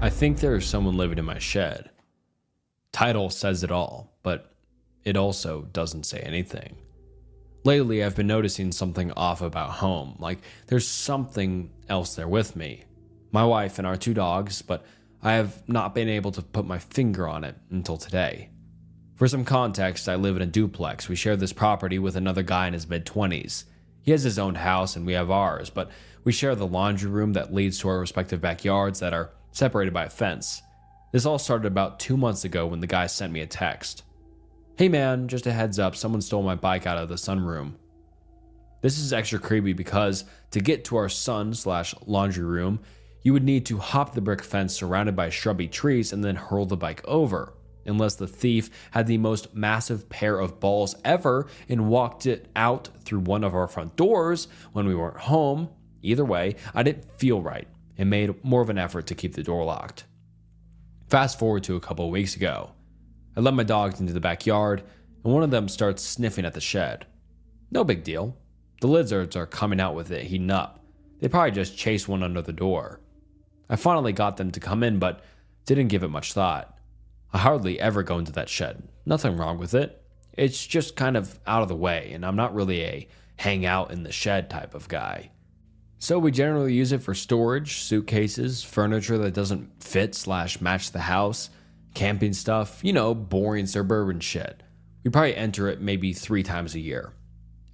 I think there is someone living in my shed. Title says it all, but it also doesn't say anything. Lately, I've been noticing something off about home, like there's something else there with me. My wife and our 2 dogs, but I have not been able to put my finger on it until today. For some context, I live in a duplex. We share this property with another guy in his mid-20s. He has his own house and we have ours, but we share the laundry room that leads to our respective backyards that are separated by a fence. This all started about 2 months ago when the guy sent me a text. "Hey man, just a heads up, someone stole my bike out of the sunroom." This is extra creepy because to get to our sun/laundry room, you would need to hop the brick fence surrounded by shrubby trees and then hurl the bike over, unless the thief had the most massive pair of balls ever and walked it out through one of our front doors when we weren't home. Either way, I didn't feel right and made more of an effort to keep the door locked. Fast forward to a couple of weeks ago. I let my dogs into the backyard, and one of them starts sniffing at the shed. No big deal. The lizards are coming out with it heating up. They probably just chased one under the door. I finally got them to come in, but didn't give it much thought. I hardly ever go into that shed. Nothing wrong with it. It's just kind of out of the way, and I'm not really a hang out in the shed type of guy. So we generally use it for storage, suitcases, furniture that doesn't fit/match the house, camping stuff, boring suburban shit. We probably enter it maybe 3 times a year.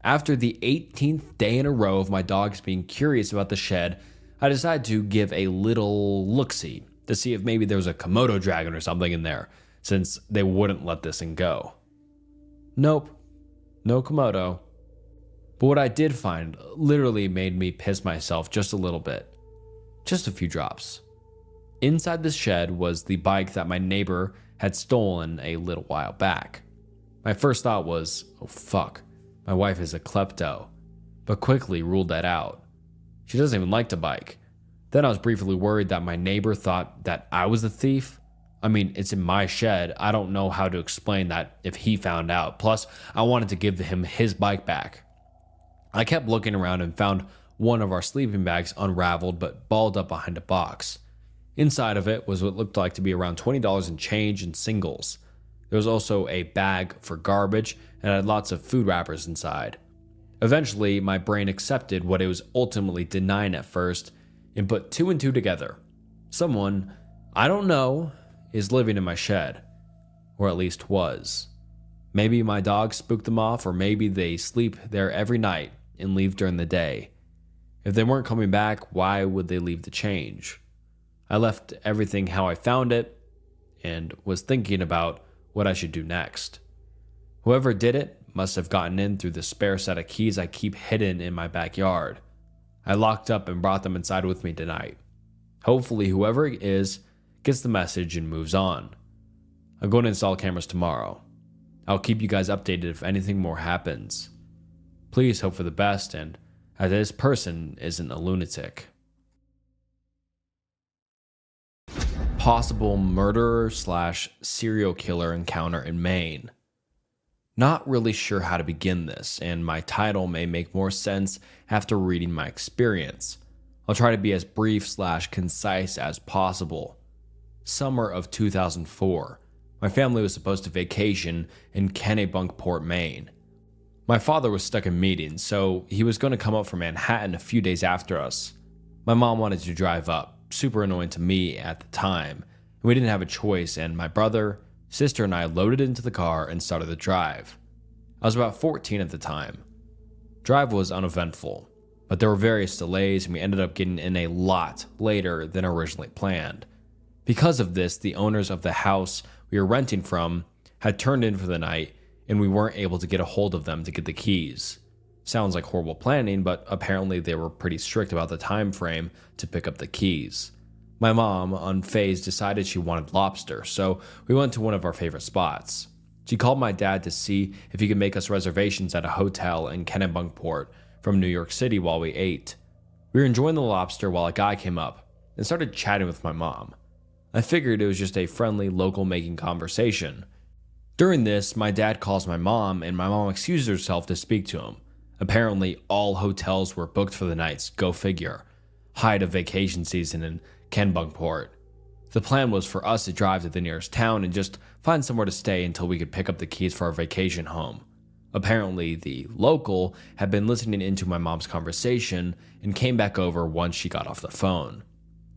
After the 18th day in a row of my dogs being curious about the shed, I decided to give a little look-see to see if maybe there was a Komodo dragon or something in there, since they wouldn't let this thing go. Nope, no Komodo. But what I did find literally made me piss myself just a little bit. Just a few drops. Inside the shed was the bike that my neighbor had stolen a little while back. My first thought was, oh fuck, my wife is a klepto, but quickly ruled that out. She doesn't even like to bike. Then I was briefly worried that my neighbor thought that I was the thief. I mean, it's in my shed. I don't know how to explain that if he found out. Plus, I wanted to give him his bike back. I kept looking around and found one of our sleeping bags unraveled but balled up behind a box. Inside of it was what looked like to be around $20 in change and singles. There was also a bag for garbage and had lots of food wrappers inside. Eventually, my brain accepted what it was ultimately denying at first and put 2 and 2 together. Someone, I don't know, is living in my shed. Or at least was. Maybe my dogs spooked them off, or maybe they sleep there every night and leave during the day. If they weren't coming back, why would they leave the change? I left everything how I found it and was thinking about what I should do next. Whoever did it must have gotten in through the spare set of keys I keep hidden in my backyard. I locked up and brought them inside with me tonight. Hopefully whoever it is gets the message and moves on. I'm going to install cameras tomorrow. I'll keep you guys updated if anything more happens. Please hope for the best and that this person isn't a lunatic. Possible murderer/serial killer encounter in Maine. Not really sure how to begin this, and my title may make more sense after reading my experience. I'll try to be as brief/concise as possible. Summer of 2004. My family was supposed to vacation in Kennebunkport, Maine. My father was stuck in meetings, so he was going to come up from Manhattan a few days after us. My mom wanted to drive up, super annoying to me at the time, and we didn't have a choice, and my brother, sister, and I loaded into the car and started the drive. I was about 14 at the time. Drive was uneventful, but there were various delays, and we ended up getting in a lot later than originally planned. Because of this, the owners of the house we were renting from had turned in for the night, and we weren't able to get a hold of them to get the keys. Sounds like horrible planning, but apparently they were pretty strict about the time frame to pick up the keys. My mom, unfazed, decided she wanted lobster, so we went to one of our favorite spots. She called my dad to see if he could make us reservations at a hotel in Kennebunkport from New York City while we ate. We were enjoying the lobster while a guy came up and started chatting with my mom. I figured it was just a friendly local making conversation. During this, my dad calls my mom, and my mom excuses herself to speak to him. Apparently, all hotels were booked for the nights, go figure. Height of vacation season in Kennebunkport. The plan was for us to drive to the nearest town and just find somewhere to stay until we could pick up the keys for our vacation home. Apparently, the local had been listening into my mom's conversation and came back over once she got off the phone.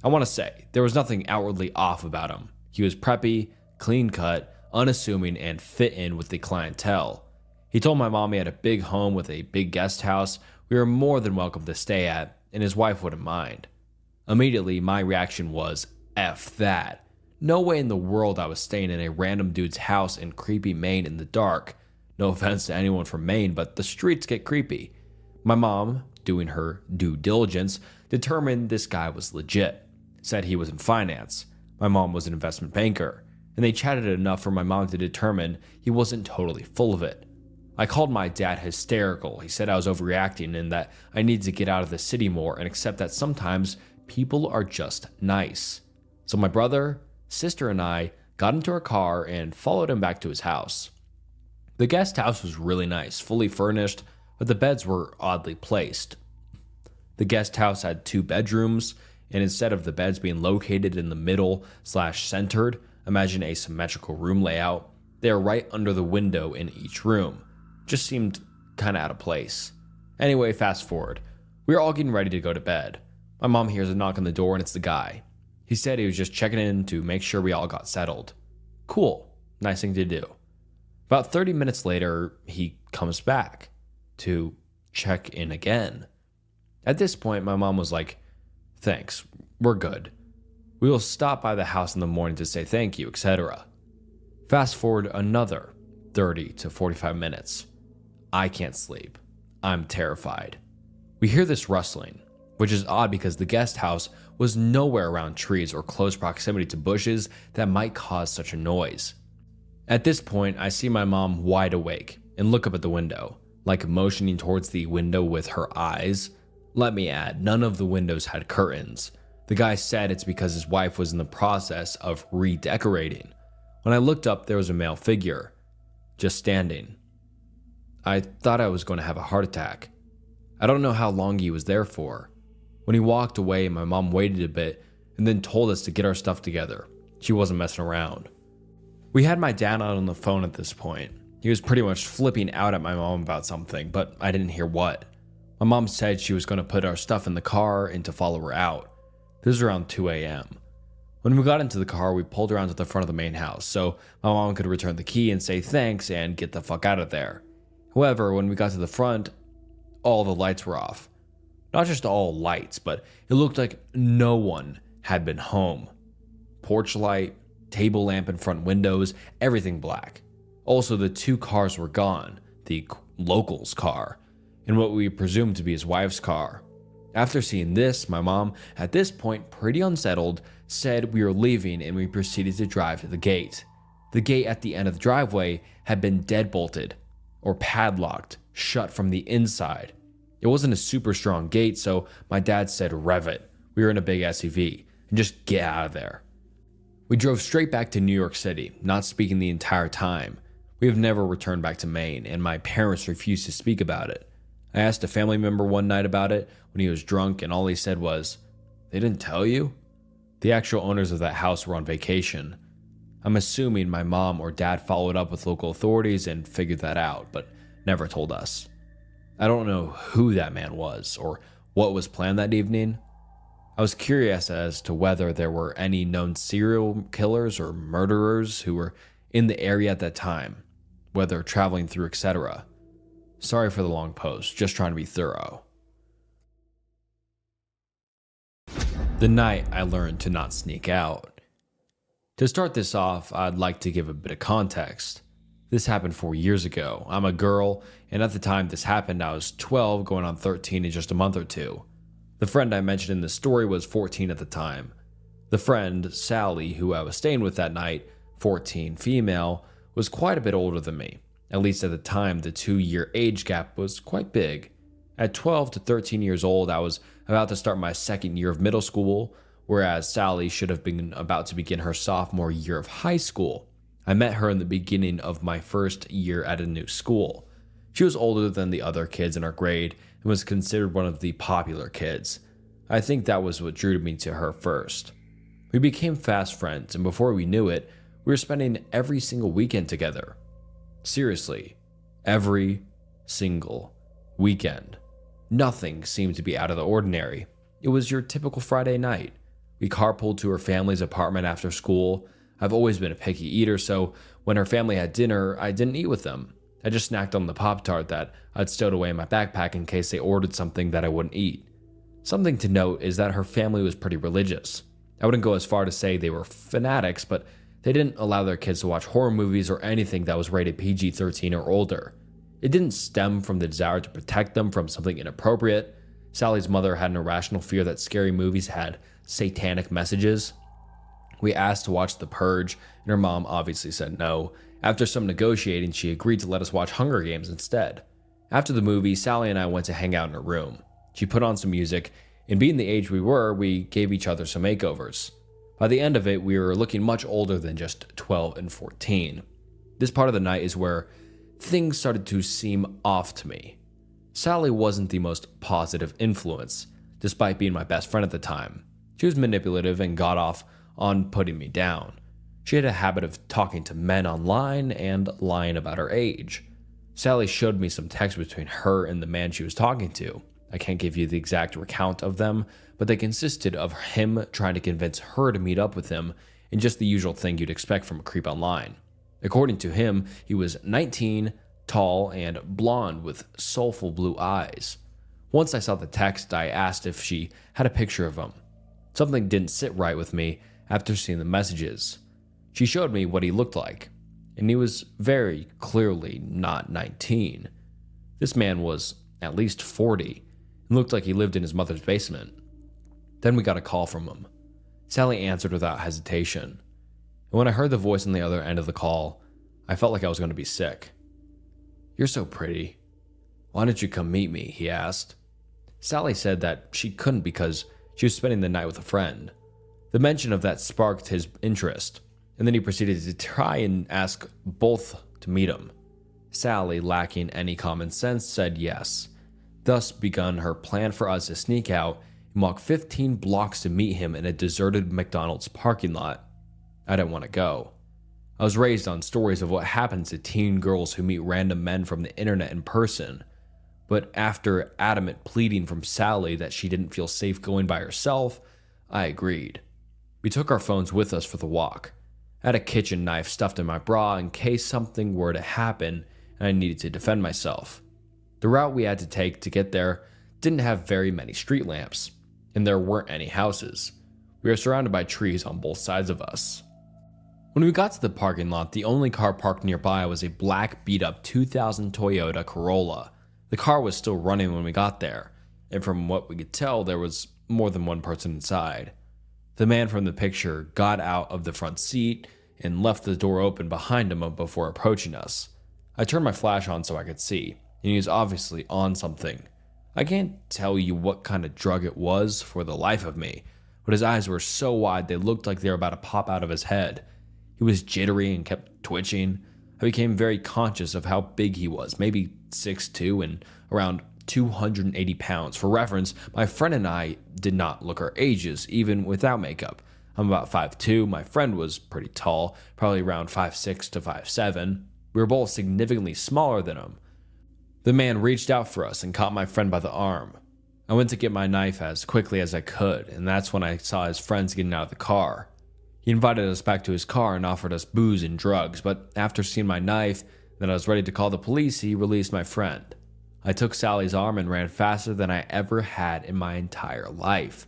I want to say, there was nothing outwardly off about him. He was preppy, clean-cut, unassuming, and fit in with the clientele. He told my mom he had a big home with a big guest house we were more than welcome to stay at, and his wife wouldn't mind. Immediately, my reaction was, F that. No way in the world I was staying in a random dude's house in creepy Maine in the dark. No offense to anyone from Maine, but the streets get creepy. My mom, doing her due diligence, determined this guy was legit. Said he was in finance. My mom was an investment banker. And they chatted enough for my mom to determine he wasn't totally full of it. I called my dad hysterical. He said I was overreacting and that I needed to get out of the city more and accept that sometimes people are just nice. So my brother, sister, and I got into our car and followed him back to his house. The guest house was really nice, fully furnished, but the beds were oddly placed. The guest house had 2 bedrooms, and instead of the beds being located in the middle/centered, imagine a symmetrical room layout, they are right under the window in each room. Just seemed kinda out of place. Anyway, fast forward. We were all getting ready to go to bed. My mom hears a knock on the door and it's the guy. He said he was just checking in to make sure we all got settled. Cool. Nice thing to do. About 30 minutes later, he comes back to check in again. At this point, my mom was like, thanks, we're good. We will stop by the house in the morning to say thank you, etc. Fast forward another 30 to 45 minutes. I can't sleep. I'm terrified. We hear this rustling, which is odd because the guest house was nowhere around trees or close proximity to bushes that might cause such a noise. At this point, I see my mom wide awake and look up at the window, like motioning towards the window with her eyes. Let me add, none of the windows had curtains. The guy said it's because his wife was in the process of redecorating. When I looked up, there was a male figure, just standing. I thought I was going to have a heart attack. I don't know how long he was there for. When he walked away, my mom waited a bit and then told us to get our stuff together. She wasn't messing around. We had my dad out on the phone at this point. He was pretty much flipping out at my mom about something, but I didn't hear what. My mom said she was going to put our stuff in the car and to follow her out. This was around 2 a.m. When we got into the car, we pulled around to the front of the main house so my mom could return the key and say thanks and get the fuck out of there. However, when we got to the front, all the lights were off. Not just all lights, but it looked like no one had been home. Porch light, table lamp in front windows, everything black. Also, the 2 cars were gone, the local's car, and what we presumed to be his wife's car. After seeing this, my mom, at this point pretty unsettled, said we were leaving and we proceeded to drive to the gate. The gate at the end of the driveway had been deadbolted, or padlocked, shut from the inside. It wasn't a super strong gate, so my dad said rev it. We were in a big SUV, and just get out of there. We drove straight back to New York City, not speaking the entire time. We have never returned back to Maine, and my parents refused to speak about it. I asked a family member one night about it when he was drunk, and all he said was, "They didn't tell you?" The actual owners of that house were on vacation. I'm assuming my mom or dad followed up with local authorities and figured that out, but never told us. I don't know who that man was or what was planned that evening. I was curious as to whether there were any known serial killers or murderers who were in the area at that time, whether traveling through, etc. Sorry for the long post, just trying to be thorough. The night I learned to not sneak out. To start this off, I'd like to give a bit of context. This happened 4 years ago. I'm a girl, and at the time this happened, I was 12 going on 13 in just a month or two. The friend I mentioned in the story was 14 at the time. The friend, Sally, who I was staying with that night, 14, female, was quite a bit older than me. At least at the time, the 2-year age gap was quite big. At 12 to 13 years old, I was about to start my second year of middle school, whereas Sally should have been about to begin her sophomore year of high school. I met her in the beginning of my first year at a new school. She was older than the other kids in our grade and was considered one of the popular kids. I think that was what drew me to her first. We became fast friends, and before we knew it, we were spending every single weekend together. Seriously, every single weekend. Nothing seemed to be out of the ordinary. It was your typical Friday night. We carpooled to her family's apartment after school. I've always been a picky eater, so when her family had dinner, I didn't eat with them. I just snacked on the Pop-Tart that I'd stowed away in my backpack in case they ordered something that I wouldn't eat. Something to note is that her family was pretty religious. I wouldn't go as far to say they were fanatics, but they didn't allow their kids to watch horror movies or anything that was rated PG-13 or older. It didn't stem from the desire to protect them from something inappropriate. Sally's mother had an irrational fear that scary movies had satanic messages. We asked to watch The Purge, and her mom obviously said no. After some negotiating, she agreed to let us watch Hunger Games instead. After the movie, Sally and I went to hang out in her room. She put on some music, and being the age we were, we gave each other some makeovers. By the end of it, we were looking much older than just 12 and 14. This part of the night is where things started to seem off to me. Sally wasn't the most positive influence, despite being my best friend at the time. She was manipulative and got off on putting me down. She had a habit of talking to men online and lying about her age. Sally showed me some texts between her and the man she was talking to. I can't give you the exact recount of them, but they consisted of him trying to convince her to meet up with him in just the usual thing you'd expect from a creep online. According to him, he was 19, tall, and blonde with soulful blue eyes. Once I saw the text, I asked if she had a picture of him. Something didn't sit right with me after seeing the messages. She showed me what he looked like, and he was very clearly not 19. This man was at least 40 and looked like he lived in his mother's basement. Then we got a call from him. Sally answered without hesitation. And when I heard the voice on the other end of the call, I felt like I was going to be sick. "You're so pretty. Why don't you come meet me?" he asked. Sally said that she couldn't because she was spending the night with a friend. The mention of that sparked his interest, and then he proceeded to try and ask both to meet him. Sally, lacking any common sense, said yes. Thus begun her plan for us to sneak out and walk 15 blocks to meet him in a deserted McDonald's parking lot. I didn't want to go. I was raised on stories of what happens to teen girls who meet random men from the internet in person. But after adamant pleading from Sally that she didn't feel safe going by herself, I agreed. We took our phones with us for the walk. I had a kitchen knife stuffed in my bra in case something were to happen and I needed to defend myself. The route we had to take to get there didn't have very many street lamps, and there weren't any houses. We were surrounded by trees on both sides of us. When we got to the parking lot, the only car parked nearby was a black beat-up 2000 Toyota Corolla. The car was still running when we got there, and from what we could tell, there was more than one person inside. The man from the picture got out of the front seat and left the door open behind him before approaching us. I turned my flash on so I could see, and he was obviously on something. I can't tell you what kind of drug it was for the life of me, but his eyes were so wide they looked like they were about to pop out of his head. He was jittery and kept twitching. I became very conscious of how big he was, maybe 6'2" and around 280 pounds. For reference, my friend and I did not look our ages, even without makeup. I'm about 5'2", my friend was pretty tall, probably around 5'6" to 5'7". We were both significantly smaller than him. The man reached out for us and caught my friend by the arm. I went to get my knife as quickly as I could, and that's when I saw his friends getting out of the car. He invited us back to his car and offered us booze and drugs, but after seeing my knife and that I was ready to call the police, he released my friend. I took Sally's arm and ran faster than I ever had in my entire life.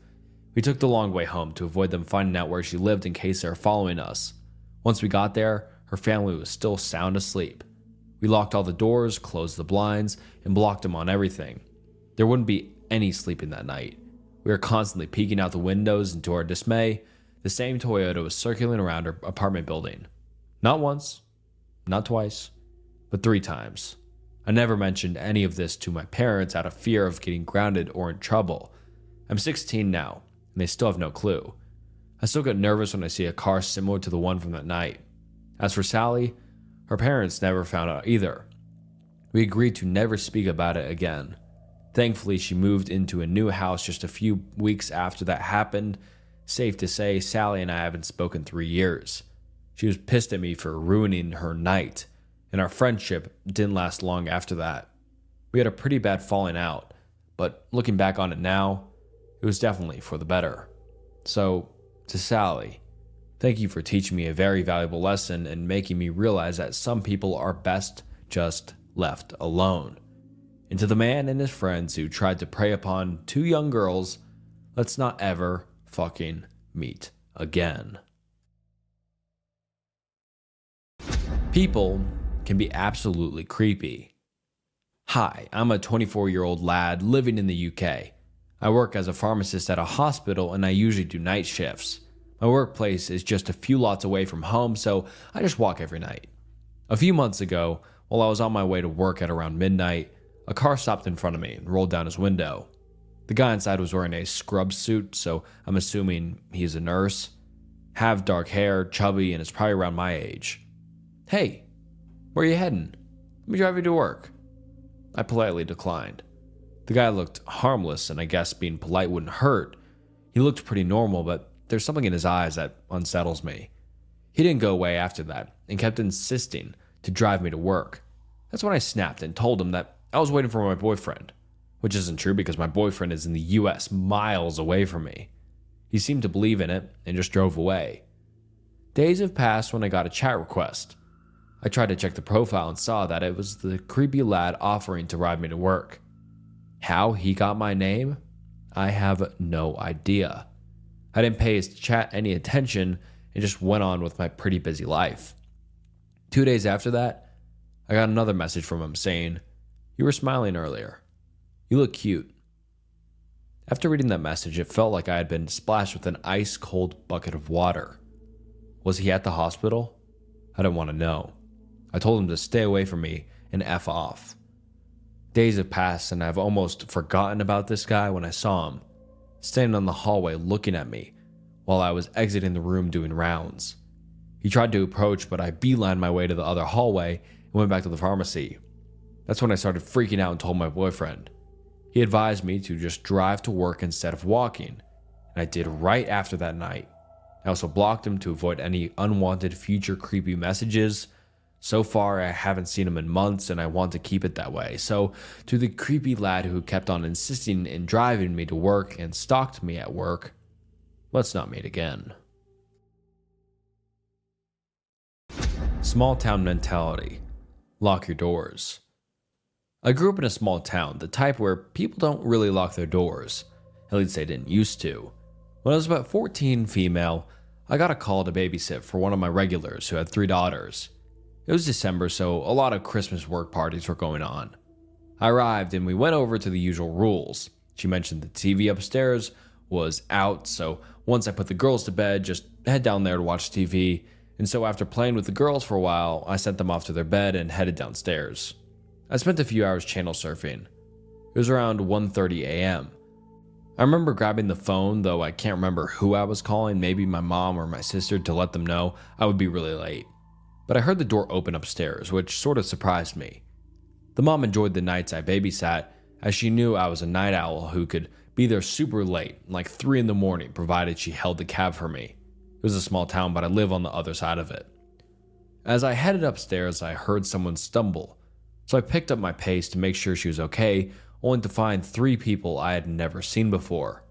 We took the long way home to avoid them finding out where she lived in case they were following us. Once we got there, her family was still sound asleep. We locked all the doors, closed the blinds, and blocked them on everything. There wouldn't be any sleeping that night. We were constantly peeking out the windows, and to our dismay, the same Toyota was circling around our apartment building. Not once, not twice, but 3 times. I never mentioned any of this to my parents out of fear of getting grounded or in trouble. I'm 16 now, and they still have no clue. I still get nervous when I see a car similar to the one from that night. As for Sally, her parents never found out either. We agreed to never speak about it again. Thankfully, she moved into a new house just a few weeks after that happened. Safe to say, Sally and I haven't spoken 3 years. She was pissed at me for ruining her night, and our friendship didn't last long after that. We had a pretty bad falling out, but looking back on it now, it was definitely for the better. So, to Sally, thank you for teaching me a very valuable lesson and making me realize that some people are best just left alone. And to the man and his friends who tried to prey upon 2 young girls, let's not ever fucking meet again. People can be absolutely creepy. Hi, I'm a 24-year-old lad living in the UK. I work as a pharmacist at a hospital and I usually do night shifts. My workplace is just a few lots away from home, so I just walk every night. A few months ago, while I was on my way to work at around midnight, a car stopped in front of me and rolled down his window. The guy inside was wearing a scrub suit, so I'm assuming he's a nurse. Have dark hair, chubby, and is probably around my age. Hey, where are you heading? Let me drive you to work. I politely declined. The guy looked harmless, and I guess being polite wouldn't hurt. He looked pretty normal, but there's something in his eyes that unsettles me. He didn't go away after that, and kept insisting to drive me to work. That's when I snapped and told him that I was waiting for my boyfriend, which isn't true because my boyfriend is in the US, miles away from me. He seemed to believe in it and just drove away. Days have passed when I got a chat request. I tried to check the profile and saw that it was the creepy lad offering to ride me to work. How he got my name? I have no idea. I didn't pay his chat any attention and just went on with my pretty busy life. 2 days after that, I got another message from him saying, "You were smiling earlier. You look cute." After reading that message, it felt like I had been splashed with an ice-cold bucket of water. Was he at the hospital? I didn't want to know. I told him to stay away from me and F off. Days have passed and I've almost forgotten about this guy when I saw him, standing on the hallway looking at me while I was exiting the room doing rounds. He tried to approach, but I beelined my way to the other hallway and went back to the pharmacy. That's when I started freaking out and told my boyfriend. He advised me to just drive to work instead of walking, and I did right after that night. I also blocked him to avoid any unwanted future creepy messages. So far, I haven't seen him in months, and I want to keep it that way. So, to the creepy lad who kept on insisting in driving me to work and stalked me at work, let's not meet again. Small town mentality. Lock your doors. I grew up in a small town, the type where people don't really lock their doors. At least they didn't used to. When I was about 14, female, I got a call to babysit for one of my regulars who had 3 daughters. It was December, so a lot of Christmas work parties were going on. I arrived and we went over to the usual rules. She mentioned the TV upstairs was out, so once I put the girls to bed, just head down there to watch TV. And so after playing with the girls for a while, I sent them off to their bed and headed downstairs. I spent a few hours channel surfing. It was around 1:30 a.m. I remember grabbing the phone, though I can't remember who I was calling, maybe my mom or my sister, to let them know I would be really late. But I heard the door open upstairs, which sort of surprised me. The mom enjoyed the nights I babysat, as she knew I was a night owl who could be there super late, like 3 in the morning, provided she held the cab for me. It was a small town, but I live on the other side of it. As I headed upstairs, I heard someone stumble, so I picked up my pace to make sure she was okay, only to find 3 people I had never seen before.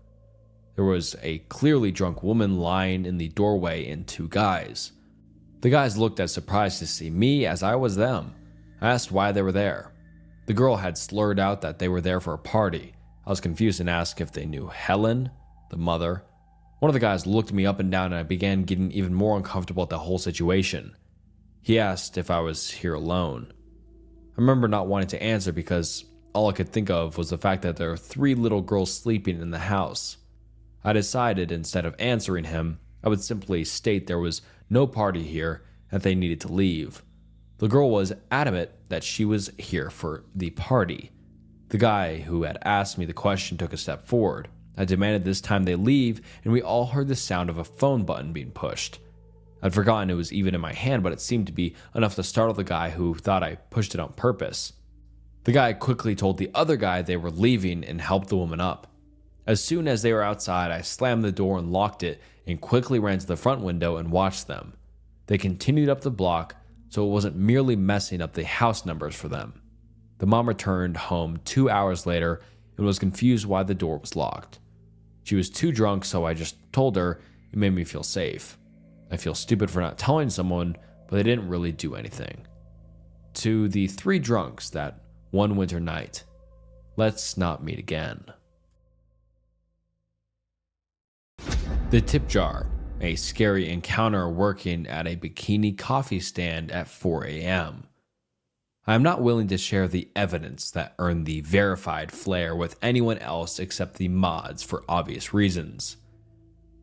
There was a clearly drunk woman lying in the doorway and 2 guys. The guys looked as surprised to see me as I was them. I asked why they were there. The girl had slurred out that they were there for a party. I was confused and asked if they knew Helen, the mother. One of the guys looked me up and down and I began getting even more uncomfortable at the whole situation. He asked if I was here alone. I remember not wanting to answer because all I could think of was the fact that there were 3 little girls sleeping in the house. I decided instead of answering him, I would simply state there was no party here and that they needed to leave. The girl was adamant that she was here for the party. The guy who had asked me the question took a step forward. I demanded this time they leave, and we all heard the sound of a phone button being pushed. I'd forgotten it was even in my hand, but it seemed to be enough to startle the guy who thought I pushed it on purpose. The guy quickly told the other guy they were leaving and helped the woman up. As soon as they were outside, I slammed the door and locked it and quickly ran to the front window and watched them. They continued up the block, so it wasn't merely messing up the house numbers for them. The mom returned home 2 hours later and was confused why the door was locked. She was too drunk, so I just told her. It made me feel safe. I feel stupid for not telling someone, but they didn't really do anything. To the 3 drunks that one winter night, let's not meet again. The tip jar, a scary encounter working at a bikini coffee stand at 4 a.m. I am not willing to share the evidence that earned the verified flair with anyone else except the mods for obvious reasons.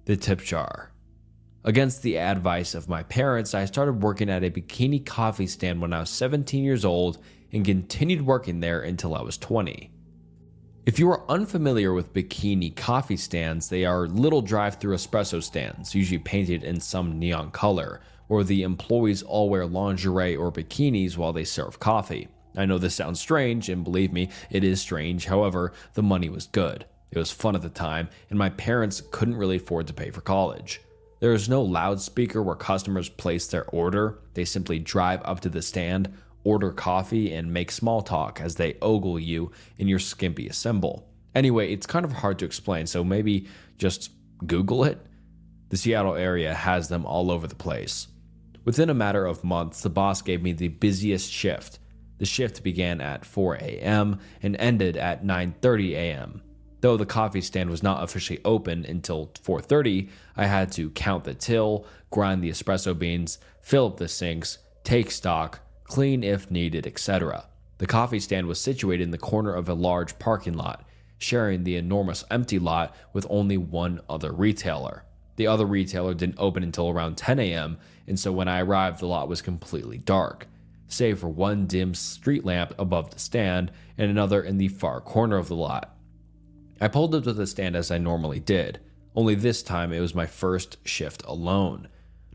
The tip jar. Against the advice of my parents, I started working at a bikini coffee stand when I was 17 years old and continued working there until I was 20. If you are unfamiliar with bikini coffee stands, they are little drive-through espresso stands, usually painted in some neon color, where the employees all wear lingerie or bikinis while they serve coffee. I know this sounds strange, and believe me, it is strange. However, the money was good. It was fun at the time, and my parents couldn't really afford to pay for college. There is no loudspeaker where customers place their order. They simply drive up to the stand, order coffee, and make small talk as they ogle you in your skimpy symbol. Anyway, it's kind of hard to explain, so maybe just Google it. The Seattle area has them all over the place. Within a matter of months, the boss gave me the busiest shift. The shift began at 4 a.m. and ended at 9:30 a.m. Though the coffee stand was not officially open until 4:30, I had to count the till, grind the espresso beans, fill up the sinks, take stock, clean if needed, etc. The coffee stand was situated in the corner of a large parking lot, sharing the enormous empty lot with only one other retailer. The other retailer didn't open until around 10 a.m., and so when I arrived, the lot was completely dark, save for one dim street lamp above the stand and another in the far corner of the lot. I pulled up to the stand as I normally did, only this time it was my first shift alone.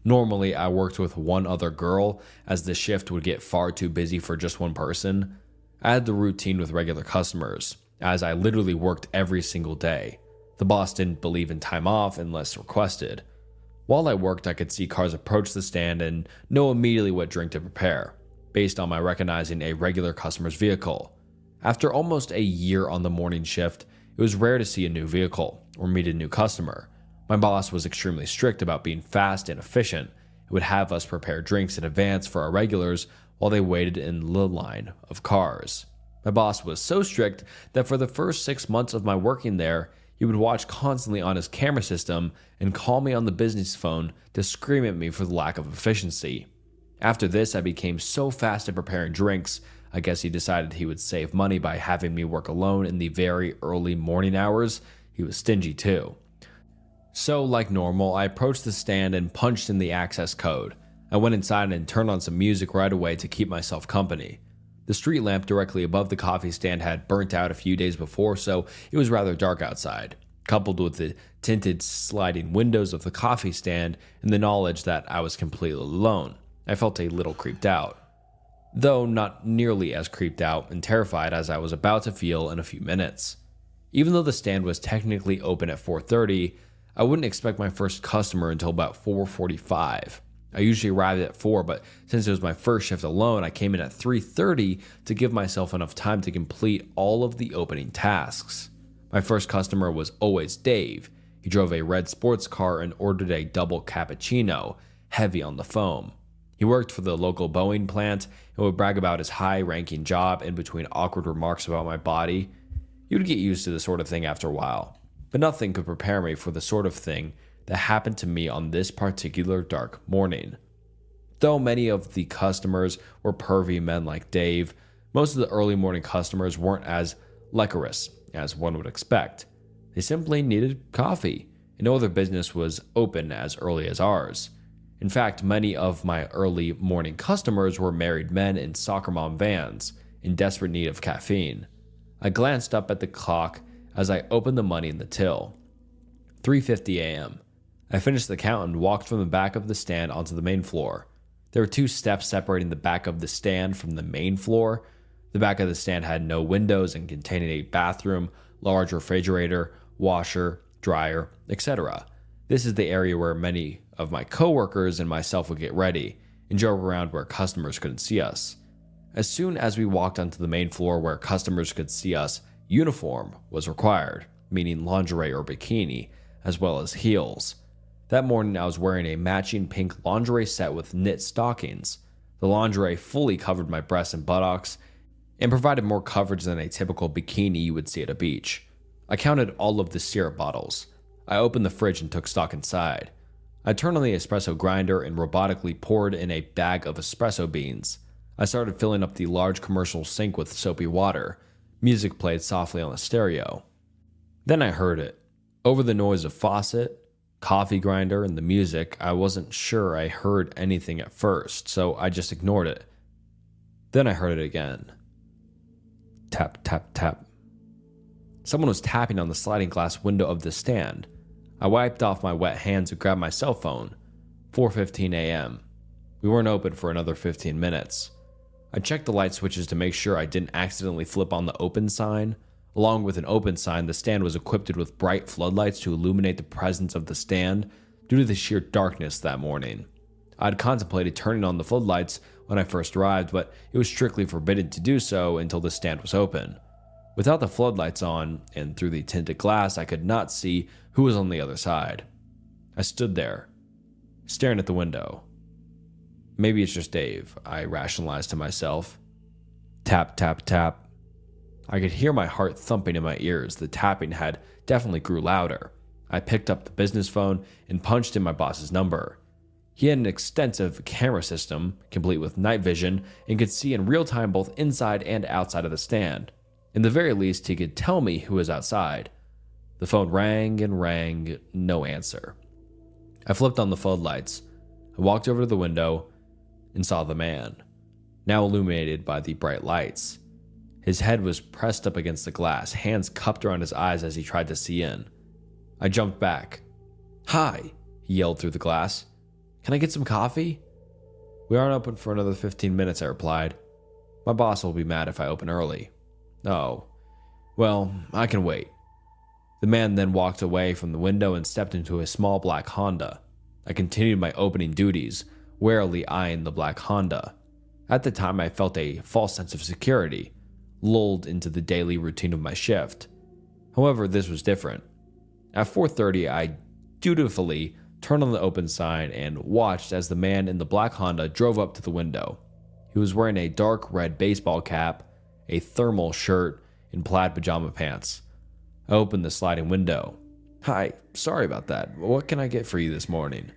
Normally, I worked with one other girl, as the shift would get far too busy for just one person. I had the routine with regular customers, as I literally worked every single day. The boss didn't believe in time off unless requested. While I worked, I could see cars approach the stand and know immediately what drink to prepare, based on my recognizing a regular customer's vehicle. After almost a year on the morning shift, it was rare to see a new vehicle or meet a new customer. My boss was extremely strict about being fast and efficient. He would have us prepare drinks in advance for our regulars while they waited in the line of cars. My boss was so strict that for the first 6 months of my working there, he would watch constantly on his camera system and call me on the business phone to scream at me for the lack of efficiency. After this, I became so fast at preparing drinks, I guess he decided he would save money by having me work alone in the very early morning hours. He was stingy too. So, like normal, I approached the stand and punched in the access code. I went inside and turned on some music right away to keep myself company. The street lamp directly above the coffee stand had burnt out a few days before, so it was rather dark outside. Coupled with the tinted sliding windows of the coffee stand and the knowledge that I was completely alone, I felt a little creeped out. Though not nearly as creeped out and terrified as I was about to feel in a few minutes. Even though the stand was technically open at 4:30, I wouldn't expect my first customer until about 4:45. I usually arrived at 4, but since it was my first shift alone, I came in at 3:30 to give myself enough time to complete all of the opening tasks. My first customer was always Dave. He drove a red sports car and ordered a double cappuccino, heavy on the foam. He worked for the local Boeing plant and would brag about his high-ranking job in between awkward remarks about my body. You would get used to this sort of thing after a while, but nothing could prepare me for the sort of thing that happened to me on this particular dark morning. Though many of the customers were pervy men like Dave, most of the early morning customers weren't as lecherous as one would expect. They simply needed coffee, and no other business was open as early as ours. In fact, many of my early morning customers were married men in soccer mom vans, in desperate need of caffeine. I glanced up at the clock as I opened the money in the till. 3:50 a.m. I finished the count and walked from the back of the stand onto the main floor. There were 2 steps separating the back of the stand from the main floor. The back of the stand had no windows and contained a bathroom, large refrigerator, washer, dryer, etc. This is the area where many of my coworkers and myself would get ready and joke around where customers couldn't see us. As soon as we walked onto the main floor where customers could see us, uniform was required, meaning lingerie or bikini, as well as heels. That morning I was wearing a matching pink lingerie set with knit stockings. The lingerie fully covered my breasts and buttocks and provided more coverage than a typical bikini you would see at a beach. I counted all of the syrup bottles. I opened the fridge and took stock inside. I turned on the espresso grinder and robotically poured in a bag of espresso beans. I started filling up the large commercial sink with soapy water. Music played softly on the stereo. Then I heard it. Over the noise of faucet, coffee grinder, and the music, I wasn't sure I heard anything at first, so I just ignored it. Then I heard it again. Tap, tap, tap. Someone was tapping on the sliding glass window of the stand. I wiped off my wet hands and grabbed my cell phone. 4:15 a.m. We weren't open for another 15 minutes. I checked the light switches to make sure I didn't accidentally flip on the open sign. Along with an open sign, the stand was equipped with bright floodlights to illuminate the presence of the stand due to the sheer darkness that morning. I'd contemplated turning on the floodlights when I first arrived, but it was strictly forbidden to do so until the stand was open. Without the floodlights on, and through the tinted glass, I could not see who was on the other side. I stood there, staring at the window. Maybe it's just Dave, I rationalized to myself. Tap, tap, tap. I could hear my heart thumping in my ears. The tapping had definitely grew louder. I picked up the business phone and punched in my boss's number. He had an extensive camera system, complete with night vision, and could see in real time both inside and outside of the stand. In the very least, he could tell me who was outside. The phone rang and rang, no answer. I flipped on the floodlights. I walked over to the window and saw the man, now illuminated by the bright lights. His head was pressed up against the glass, hands cupped around his eyes as he tried to see in. I jumped back. "Hi," he yelled through the glass. "Can I get some coffee?" "We aren't open for another 15 minutes, I replied. "My boss will be mad if I open early." "Oh, well, I can wait." The man then walked away from the window and stepped into a small black Honda. I continued my opening duties, warily eyeing the black Honda. At the time, I felt a false sense of security, lulled into the daily routine of my shift. However, this was different. At 4:30, I dutifully turned on the open sign and watched as the man in the black Honda drove up to the window. He was wearing a dark red baseball cap, a thermal shirt, and plaid pajama pants. I opened the sliding window. "Hi, sorry about that. What can I get for you this morning?"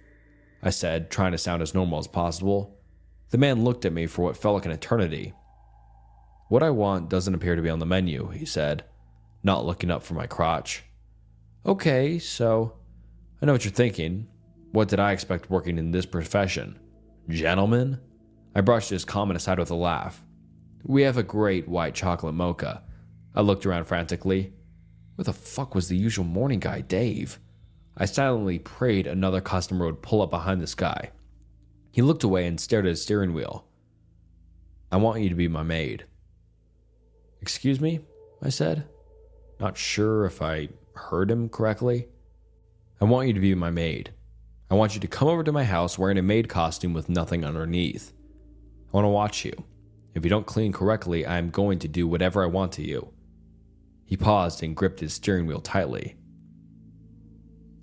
I said, trying to sound as normal as possible. The man looked at me for what felt like an eternity. "What I want doesn't appear to be on the menu," he said, not looking up from my crotch. "Okay, so I know what you're thinking. What did I expect working in this profession? Gentlemen?" I brushed his comment aside with a laugh. "We have a great white chocolate mocha." I looked around frantically. Where the fuck was the usual morning guy, Dave? I silently prayed another customer would pull up behind this guy. He looked away and stared at his steering wheel. "I want you to be my maid." "Excuse me?" I said, not sure if I heard him correctly. "I want you to be my maid. I want you to come over to my house wearing a maid costume with nothing underneath. I want to watch you. If you don't clean correctly, I am going to do whatever I want to you." He paused and gripped his steering wheel tightly.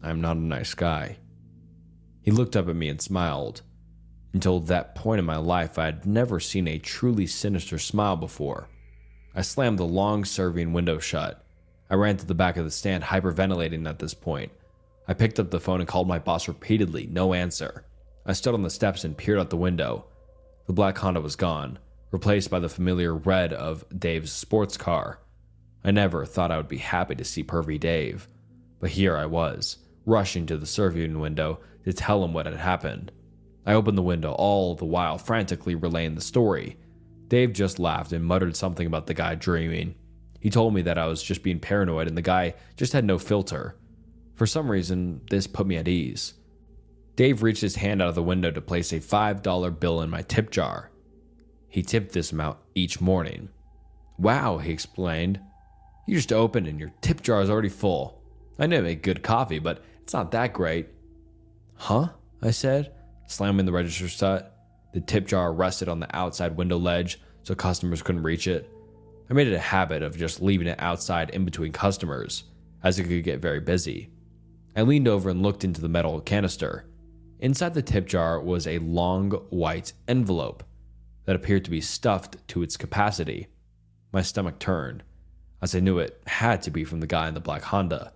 "I'm not a nice guy." He looked up at me and smiled. Until that point in my life, I had never seen a truly sinister smile before. I slammed the long serving window shut. I ran to the back of the stand, hyperventilating at this point. I picked up the phone and called my boss repeatedly, no answer. I stood on the steps and peered out the window. The black Honda was gone, replaced by the familiar red of Dave's sports car. I never thought I would be happy to see pervy Dave, but here I was, rushing to the serving window to tell him what had happened. I opened the window, all the while frantically relaying the story. Dave just laughed and muttered something about the guy dreaming. He told me that I was just being paranoid and the guy just had no filter. For some reason, this put me at ease. Dave reached his hand out of the window to place a $5 bill in my tip jar. He tipped this amount each morning. "Wow," he explained. "You just opened and your tip jar is already full." I know I make good coffee, but it's not that great. Huh? I said, slamming the register shut. The tip jar rested on the outside window ledge so customers couldn't reach it. I made it a habit of just leaving it outside in between customers, as it could get very busy. I leaned over and looked into the metal canister. Inside the tip jar was a long white envelope that appeared to be stuffed to its capacity. My stomach turned, as I knew it had to be from the guy in the black Honda.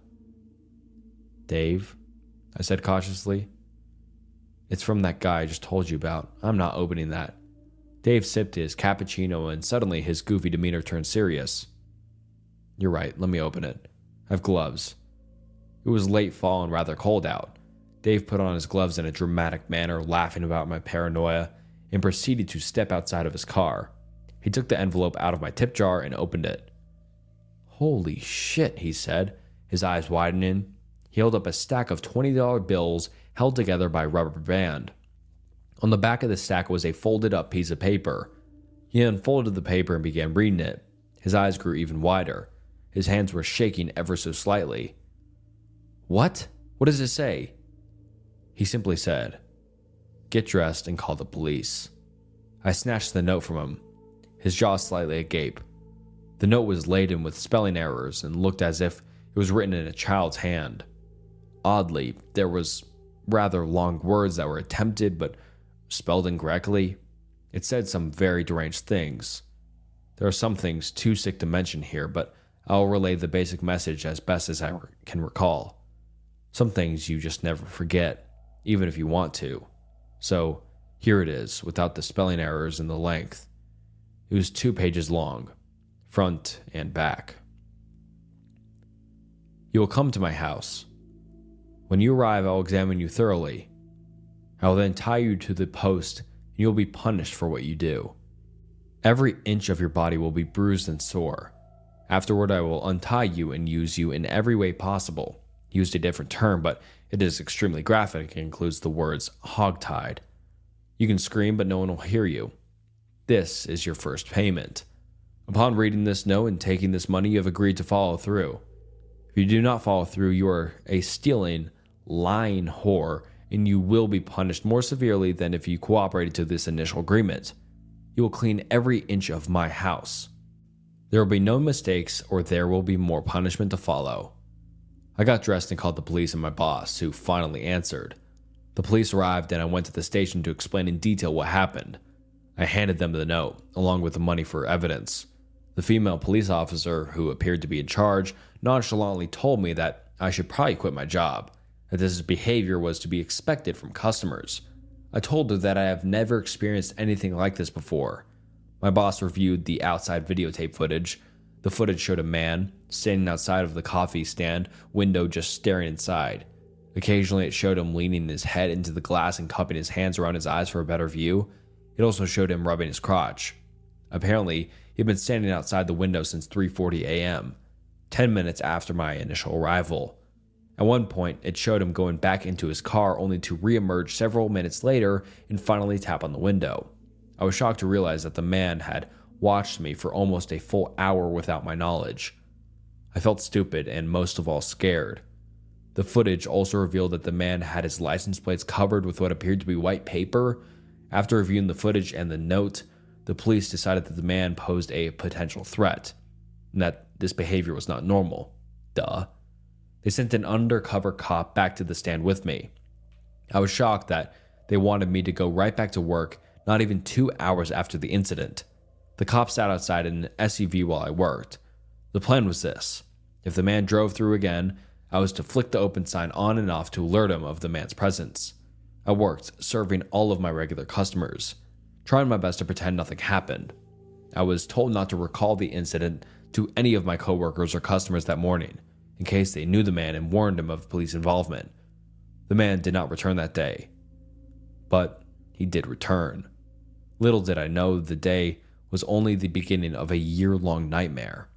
Dave, I said cautiously. It's from that guy I just told you about. I'm not opening that. Dave sipped his cappuccino and suddenly his goofy demeanor turned serious. You're right, let me open it. I have gloves. It was late fall and rather cold out. Dave put on his gloves in a dramatic manner, laughing about my paranoia, and proceeded to step outside of his car. He took the envelope out of my tip jar and opened it. Holy shit, he said, his eyes widening. He held up a stack of $20 bills held together by a rubber band. On the back of the stack was a folded up piece of paper. He unfolded the paper and began reading it. His eyes grew even wider. His hands were shaking ever so slightly. What? What does it say? He simply said, Get dressed and call the police. I snatched the note from him, his jaw slightly agape. The note was laden with spelling errors and looked as if it was written in a child's hand. Oddly, there was rather long words that were attempted but spelled incorrectly. It said some very deranged things. There are some things too sick to mention here, but I'll relay the basic message as best as I can recall. Some things you just never forget, even if you want to. So, here it is, without the spelling errors and the length. It was 2 pages long, front and back. You will come to my house. When you arrive, I'll examine you thoroughly. I will then tie you to the post, and you will be punished for what you do. Every inch of your body will be bruised and sore. Afterward, I will untie you and use you in every way possible. Used a different term, but it is extremely graphic and includes the words hogtied. You can scream, but no one will hear you. This is your first payment. Upon reading this note and taking this money, you have agreed to follow through. If you do not follow through, you are a stealing, lying whore, and you will be punished more severely than if you cooperated to this initial agreement. You will clean every inch of my house. There will be no mistakes, or there will be more punishment to follow. I got dressed and called the police and my boss, who finally answered. The police arrived and I went to the station to explain in detail what happened. I handed them the note, along with the money for evidence. The female police officer, who appeared to be in charge, nonchalantly told me that I should probably quit my job, that this behavior was to be expected from customers. I told her that I have never experienced anything like this before. My boss reviewed the outside videotape footage. The footage showed a man standing outside of the coffee stand window just staring inside. Occasionally it showed him leaning his head into the glass and cupping his hands around his eyes for a better view. It also showed him rubbing his crotch. Apparently, he'd been standing outside the window since 3:40 a.m., 10 minutes after my initial arrival. At one point, it showed him going back into his car only to re-emerge several minutes later and finally tap on the window. I was shocked to realize that the man had watched me for almost a full hour without my knowledge. I felt stupid and most of all scared. The footage also revealed that the man had his license plates covered with what appeared to be white paper. After reviewing the footage and the note, the police decided that the man posed a potential threat, and that this behavior was not normal. Duh. They sent an undercover cop back to the stand with me. I was shocked that they wanted me to go right back to work not even 2 hours after the incident. The cop sat outside in an SUV while I worked. The plan was this. If the man drove through again, I was to flick the open sign on and off to alert him of the man's presence. I worked, serving all of my regular customers, trying my best to pretend nothing happened. I was told not to recall the incident to any of my coworkers or customers that morning, in case they knew the man and warned him of police involvement. The man did not return that day. But he did return. Little did I know the day was only the beginning of a year-long nightmare.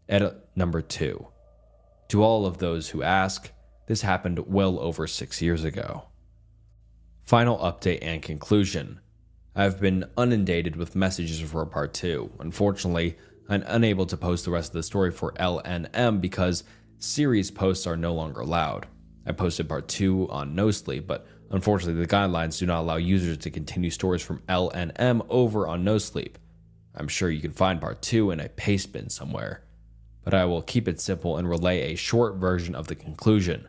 Edit number 2. To all of those who ask, this happened well over 6 years ago. Final update and conclusion. I have been inundated with messages for part 2. Unfortunately, I'm unable to post the rest of the story for LNM because series posts are no longer allowed. I posted part 2 on No Sleep, but unfortunately the guidelines do not allow users to continue stories from L and M over on No Sleep. I'm sure you can find part 2 in a paste bin somewhere, but I will keep it simple and relay a short version of the conclusion.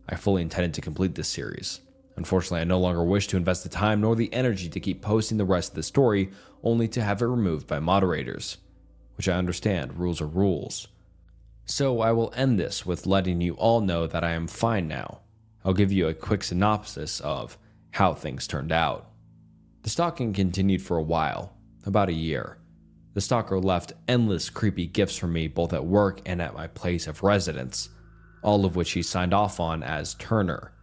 I fully intended to complete this series. Unfortunately, I no longer wish to invest the time nor the energy to keep posting the rest of the story, only to have it removed by moderators. Which I understand, rules are rules. So I will end this with letting you all know that I am fine now. I'll give you a quick synopsis of how things turned out. The stalking continued for a while, about a year. The stalker left endless creepy gifts for me both at work and at my place of residence, all of which he signed off on as Turner.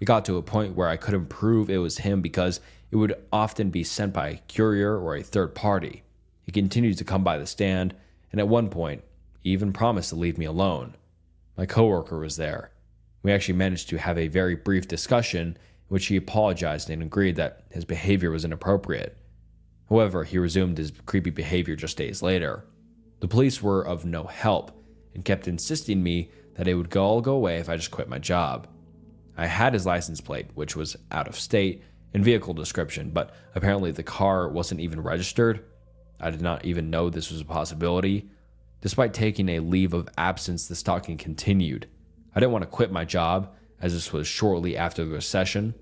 It got to a point where I couldn't prove it was him because it would often be sent by a courier or a third party. He continued to come by the stand, and at one point, he even promised to leave me alone. My coworker was there. We actually managed to have a very brief discussion in which he apologized and agreed that his behavior was inappropriate. However, he resumed his creepy behavior just days later. The police were of no help and kept insisting me that it would all go away if I just quit my job. I had his license plate, which was out of state, and vehicle description, but apparently the car wasn't even registered. I did not even know this was a possibility. Despite taking a leave of absence, the stalking continued. I didn't want to quit my job, as this was shortly after the recession.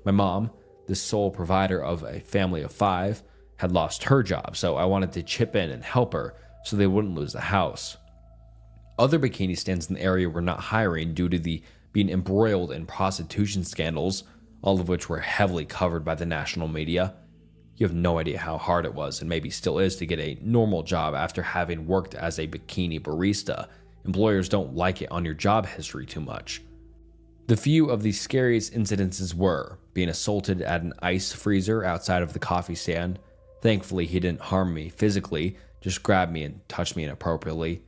My mom, the sole provider of a family of 5, had lost her job, so I wanted to chip in and help her so they wouldn't lose the house. Other bikini stands in the area were not hiring due to the being embroiled in prostitution scandals, all of which were heavily covered by the national media. You have no idea how hard it was, and maybe still is, to get a normal job after having worked as a bikini barista. Employers don't like it on your job history too much. The few of the scariest incidences were being assaulted at an ice freezer outside of the coffee stand. Thankfully, he didn't harm me physically, just grabbed me and touched me inappropriately.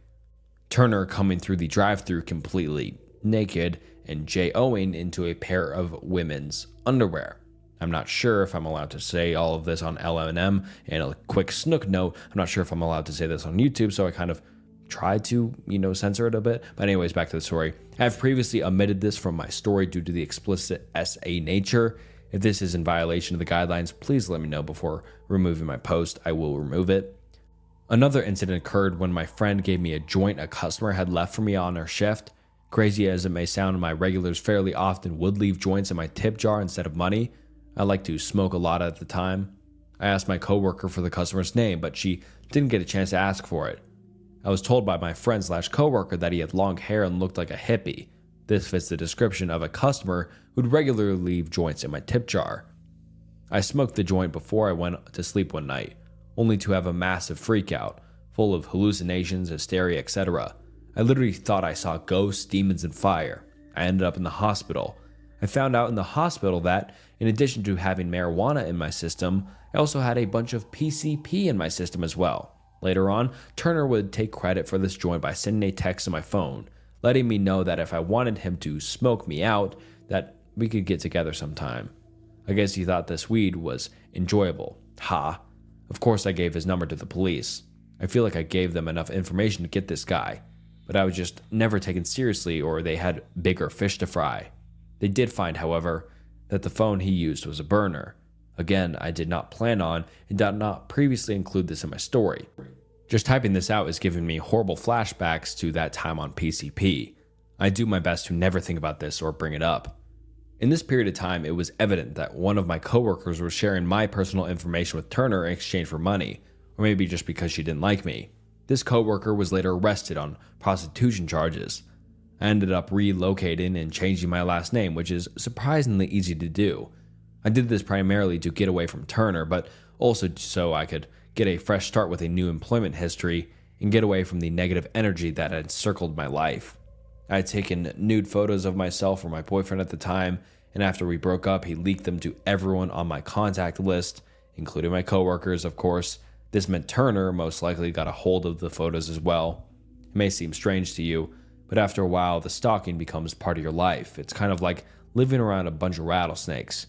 Turner coming through the drive-thru completely naked and J-O'ing into a pair of women's underwear. I'm not sure if I'm allowed to say all of this on LM, and a quick snook note, I'm not sure if I'm allowed to say this on YouTube, so I kind of tried to, censor it a bit. But anyways, back to the story. I have previously omitted this from my story due to the explicit SA nature. If this is in violation of the guidelines, please let me know before removing my post. I will remove it. Another incident occurred when my friend gave me a joint a customer had left for me on her shift. Crazy as it may sound, my regulars fairly often would leave joints in my tip jar instead of money. I like to smoke a lot at the time. I asked my coworker for the customer's name, but she didn't get a chance to ask for it. I was told by my friend / coworker that he had long hair and looked like a hippie. This fits the description of a customer who'd regularly leave joints in my tip jar. I smoked the joint before I went to sleep one night, only to have a massive freakout, full of hallucinations, hysteria, etc. I literally thought I saw ghosts, demons, and fire. I ended up in the hospital. I found out in the hospital that, in addition to having marijuana in my system, I also had a bunch of PCP in my system as well. Later on, Turner would take credit for this joint by sending a text to my phone, letting me know that if I wanted him to smoke me out, that we could get together sometime. I guess he thought this weed was enjoyable. Ha. Of course I gave his number to the police. I feel like I gave them enough information to get this guy, but I was just never taken seriously, or they had bigger fish to fry. They did find, however, that the phone he used was a burner. Again, I did not plan on and did not previously include this in my story. Just typing this out is giving me horrible flashbacks to that time on PCP. I do my best to never think about this or bring it up. In this period of time, it was evident that one of my coworkers was sharing my personal information with Turner in exchange for money, or maybe just because she didn't like me. This coworker was later arrested on prostitution charges. I ended up relocating and changing my last name, which is surprisingly easy to do. I did this primarily to get away from Turner, but also so I could get a fresh start with a new employment history and get away from the negative energy that had circled my life. I had taken nude photos of myself for my boyfriend at the time, and after we broke up, he leaked them to everyone on my contact list, including my coworkers, of course. This meant Turner most likely got a hold of the photos as well. It may seem strange to you, but after a while, the stalking becomes part of your life. It's kind of like living around a bunch of rattlesnakes.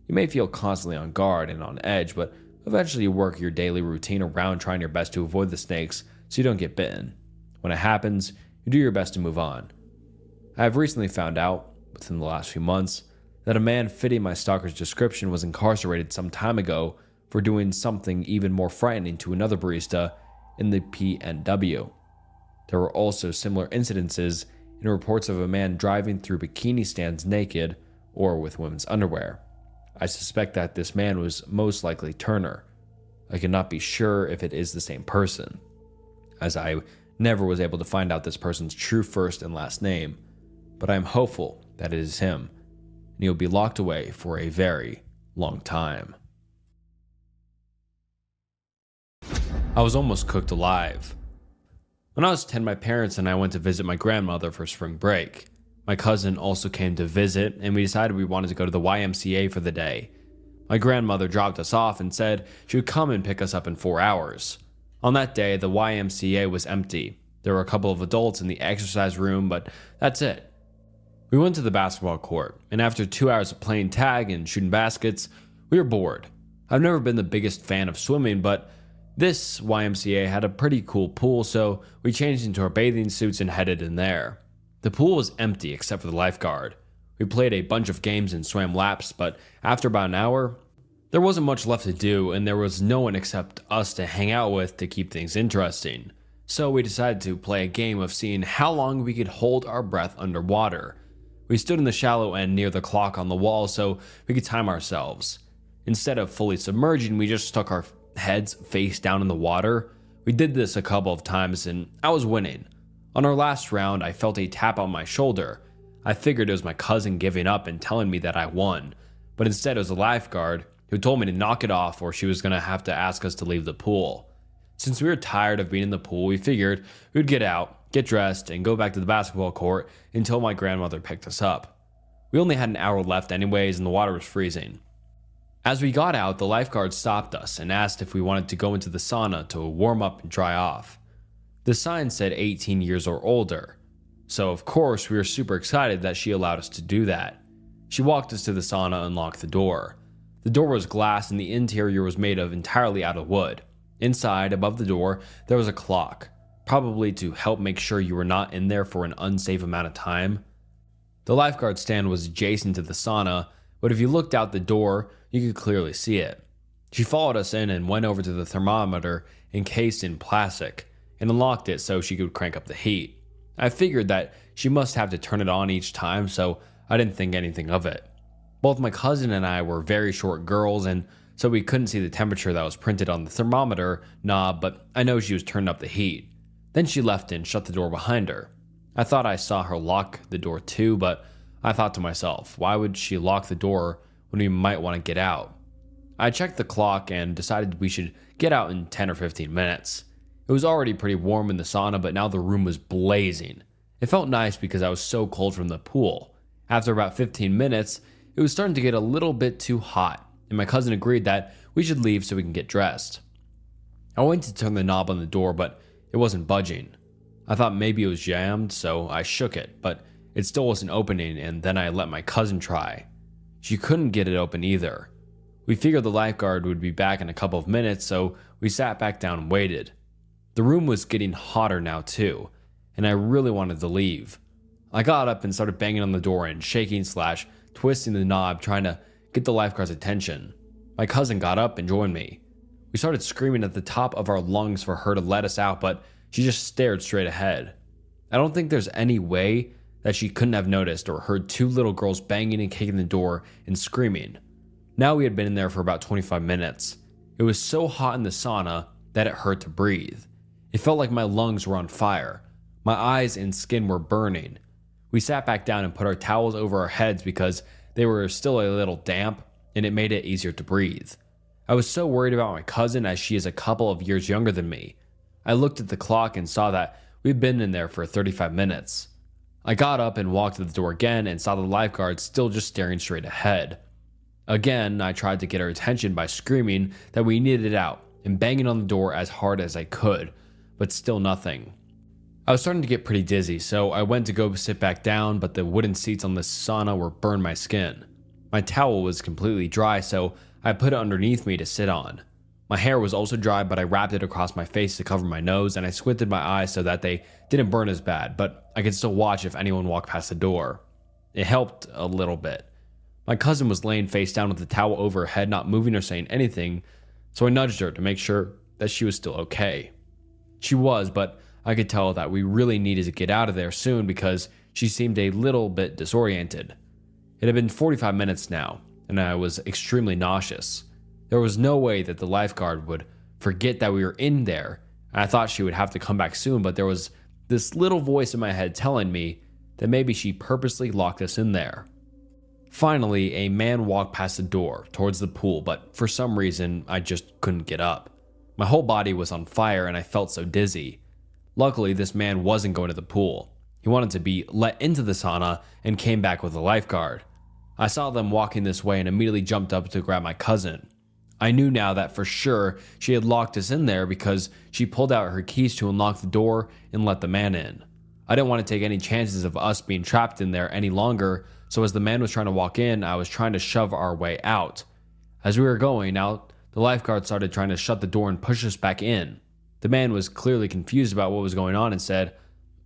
You may feel constantly on guard and on edge, but eventually you work your daily routine around trying your best to avoid the snakes so you don't get bitten. When it happens, you do your best to move on. I have recently found out, within the last few months, that a man fitting my stalker's description was incarcerated some time ago for doing something even more frightening to another barista in the PNW. There were also similar incidences in reports of a man driving through bikini stands naked or with women's underwear. I suspect that this man was most likely Turner. I cannot be sure if it is the same person, as I never was able to find out this person's true first and last name, but I am hopeful that it is him, and he will be locked away for a very long time. I was almost cooked alive. When I was 10, my parents and I went to visit my grandmother for spring break. My cousin also came to visit, and we decided we wanted to go to the YMCA for the day. My grandmother dropped us off and said she would come and pick us up in 4 hours. On that day, the YMCA was empty. There were a couple of adults in the exercise room, but that's it. We went to the basketball court, and after 2 hours of playing tag and shooting baskets, we were bored. I've never been the biggest fan of swimming, but this YMCA had a pretty cool pool, so we changed into our bathing suits and headed in there. The pool was empty except for the lifeguard. We played a bunch of games and swam laps, but after about an hour, there wasn't much left to do, and there was no one except us to hang out with to keep things interesting. So we decided to play a game of seeing how long we could hold our breath underwater. We stood in the shallow end near the clock on the wall so we could time ourselves. Instead of fully submerging, we just stuck our heads face down in the water. We did this a couple of times and I was winning. On our last round, I felt a tap on my shoulder. I figured it was my cousin giving up and telling me that I won, but instead it was a lifeguard who told me to knock it off or she was going to have to ask us to leave the pool. Since we were tired of being in the pool, we figured we'd get out, get dressed, and go back to the basketball court until my grandmother picked us up. We only had an hour left anyways and the water was freezing. As we got out, the lifeguard stopped us and asked if we wanted to go into the sauna to warm up and dry off. The sign said 18 years or older, so of course we were super excited that she allowed us to do that. She walked us to the sauna and locked the door. The door was glass and the interior was made of entirely out of wood. Inside, above the door, there was a clock, probably to help make sure you were not in there for an unsafe amount of time. The lifeguard stand was adjacent to the sauna, but if you looked out the door, you could clearly see it. She followed us in and went over to the thermometer encased in plastic and unlocked it so she could crank up the heat. I figured that she must have to turn it on each time, so I didn't think anything of it. Both my cousin and I were very short girls, and so we couldn't see the temperature that was printed on the thermometer knob, but I know she was turning up the heat. Then she left and shut the door behind her. I thought I saw her lock the door too, but I thought to myself, why would she lock the door when we might want to get out? I checked the clock and decided we should get out in 10 or 15 minutes. It was already pretty warm in the sauna, but now the room was blazing. It felt nice because I was so cold from the pool. After about 15 minutes, it was starting to get a little bit too hot, and my cousin agreed that we should leave so we can get dressed. I went to turn the knob on the door, but it wasn't budging. I thought maybe it was jammed, so I shook it, but it still wasn't opening, and then I let my cousin try. She couldn't get it open either. We figured the lifeguard would be back in a couple of minutes, so we sat back down and waited. The room was getting hotter now too, and I really wanted to leave. I got up and started banging on the door and shaking/twisting the knob trying to get the lifeguard's attention. My cousin got up and joined me. We started screaming at the top of our lungs for her to let us out, but she just stared straight ahead. I don't think there's any way that she couldn't have noticed or heard two little girls banging and kicking the door and screaming. Now we had been in there for about 25 minutes. It was so hot in the sauna that it hurt to breathe. It felt like my lungs were on fire. My eyes and skin were burning. We sat back down and put our towels over our heads because they were still a little damp and it made it easier to breathe. I was so worried about my cousin as she is a couple of years younger than me. I looked at the clock and saw that we'd been in there for 35 minutes. I got up and walked to the door again and saw the lifeguard still just staring straight ahead. Again, I tried to get her attention by screaming that we needed it out and banging on the door as hard as I could, but still nothing. I was starting to get pretty dizzy, so I went to go sit back down, but the wooden seats on the sauna were burned my skin. My towel was completely dry, so I put it underneath me to sit on. My hair was also dry, but I wrapped it across my face to cover my nose, and I squinted my eyes so that they didn't burn as bad, but I could still watch if anyone walked past the door. It helped a little bit. My cousin was laying face down with the towel over her head, not moving or saying anything, so I nudged her to make sure that she was still okay. She was, but I could tell that we really needed to get out of there soon because she seemed a little bit disoriented. It had been 45 minutes now, and I was extremely nauseous. There was no way that the lifeguard would forget that we were in there, and I thought she would have to come back soon, but there was this little voice in my head telling me that maybe she purposely locked us in there. Finally, a man walked past the door towards the pool, but for some reason, I just couldn't get up. My whole body was on fire and I felt so dizzy. Luckily, this man wasn't going to the pool. He wanted to be let into the sauna and came back with a lifeguard. I saw them walking this way and immediately jumped up to grab my cousin. I knew now that for sure she had locked us in there because she pulled out her keys to unlock the door and let the man in. I didn't want to take any chances of us being trapped in there any longer, so as the man was trying to walk in, I was trying to shove our way out. As we were going out, the lifeguard started trying to shut the door and push us back in. The man was clearly confused about what was going on and said,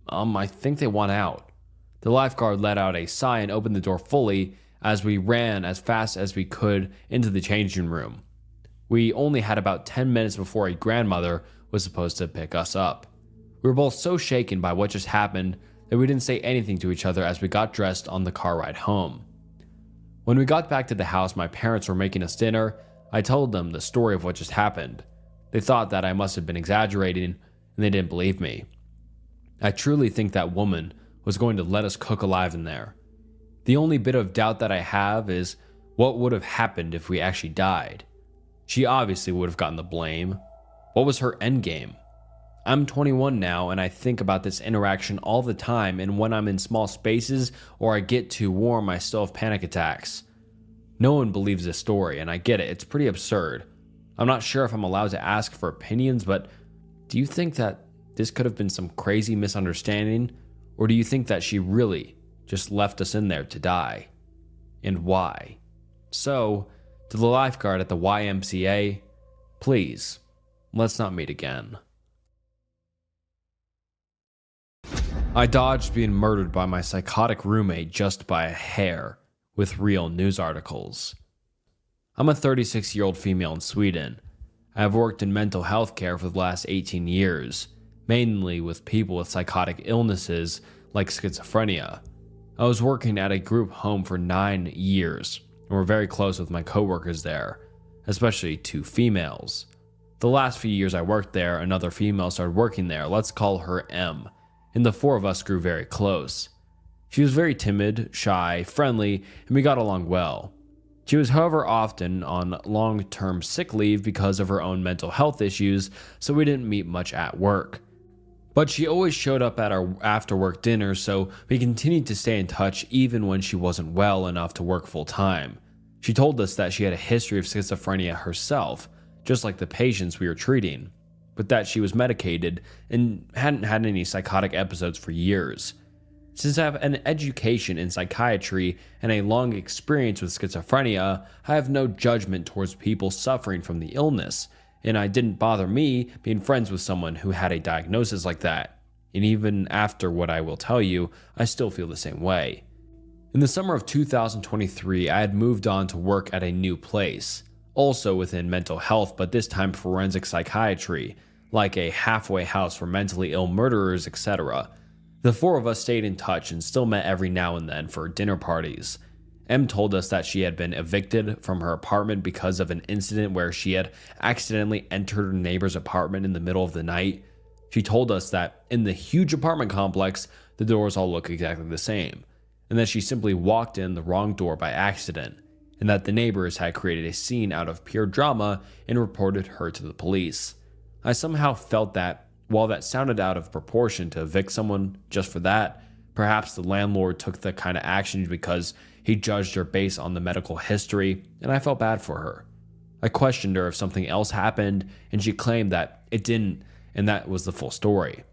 I think they want out. The lifeguard let out a sigh and opened the door fully as we ran as fast as we could into the changing room. We only had about 10 minutes before a grandmother was supposed to pick us up. We were both so shaken by what just happened that we didn't say anything to each other as we got dressed on the car ride home. When we got back to the house, my parents were making us dinner. I told them the story of what just happened. They thought that I must have been exaggerating, and they didn't believe me. I truly think that woman was going to let us cook alive in there. The only bit of doubt that I have is what would have happened if we actually died. She obviously would have gotten the blame. What was her endgame? I'm 21 now, and I think about this interaction all the time, and when I'm in small spaces or I get too warm, I still have panic attacks. No one believes this story, and I get it. It's pretty absurd. I'm not sure if I'm allowed to ask for opinions, but do you think that this could have been some crazy misunderstanding, or do you think that she really just left us in there to die? And why? So, to the lifeguard at the YMCA, please, let's not meet again. I dodged being murdered by my psychotic roommate just by a hair with real news articles. I'm a 36-year-old female in Sweden. I have worked in mental health care for the last 18 years, mainly with people with psychotic illnesses like schizophrenia. I was working at a group home for 9 years, and we're very close with my coworkers there, especially 2 females. The last few years I worked there, another female started working there. Let's call her M, and the 4 of us grew very close. She was very timid, shy, friendly, and we got along well. She was, however, often on long-term sick leave because of her own mental health issues, so we didn't meet much at work. But she always showed up at our after-work dinners, so we continued to stay in touch even when she wasn't well enough to work full-time. She told us that she had a history of schizophrenia herself, just like the patients we were treating, but that she was medicated and hadn't had any psychotic episodes for years. Since I have an education in psychiatry and a long experience with schizophrenia, I have no judgment towards people suffering from the illness, and it didn't bother me being friends with someone who had a diagnosis like that. And even after what I will tell you, I still feel the same way. In the summer of 2023, I had moved on to work at a new place, also within mental health, but this time forensic psychiatry, like a halfway house for mentally ill murderers, etc. The 4 of us stayed in touch and still met every now and then for dinner parties. M told us that she had been evicted from her apartment because of an incident where she had accidentally entered her neighbor's apartment in the middle of the night. She told us that in the huge apartment complex, the doors all look exactly the same, and that she simply walked in the wrong door by accident, and that the neighbors had created a scene out of pure drama and reported her to the police. I somehow felt that while that sounded out of proportion to evict someone just for that, perhaps the landlord took that kind of action because he judged her based on the medical history, and I felt bad for her. I questioned her if something else happened, and she claimed that it didn't, and that was the full story.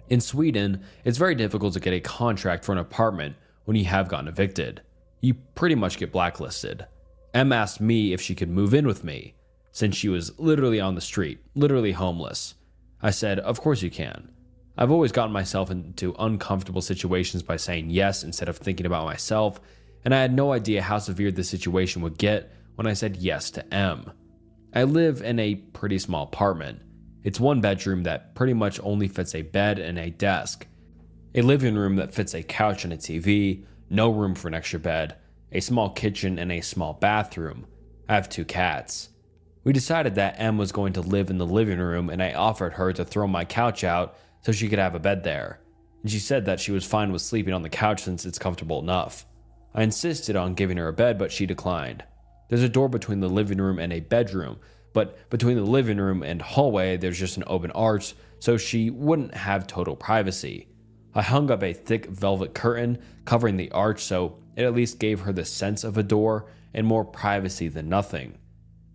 In Sweden, it's very difficult to get a contract for an apartment when you have gotten evicted. You pretty much get blacklisted. M asked me if she could move in with me. since she was literally on the street, literally homeless. I said, "Of course you can." I've always gotten myself into uncomfortable situations by saying yes instead of thinking about myself, and I had no idea how severe the situation would get when I said yes to M. I live in a pretty small apartment. It's one bedroom that pretty much only fits a bed and a desk, a living room that fits a couch and a TV, no room for an extra bed, a small kitchen, and a small bathroom. I have 2 cats. We decided that M was going to live in the living room, and I offered her to throw my couch out so she could have a bed there. And she said that she was fine with sleeping on the couch since it's comfortable enough. I insisted on giving her a bed, but she declined. There's a door between the living room and a bedroom, but between the living room and hallway, there's just an open arch, so she wouldn't have total privacy. I hung up a thick velvet curtain covering the arch so it at least gave her the sense of a door and more privacy than nothing.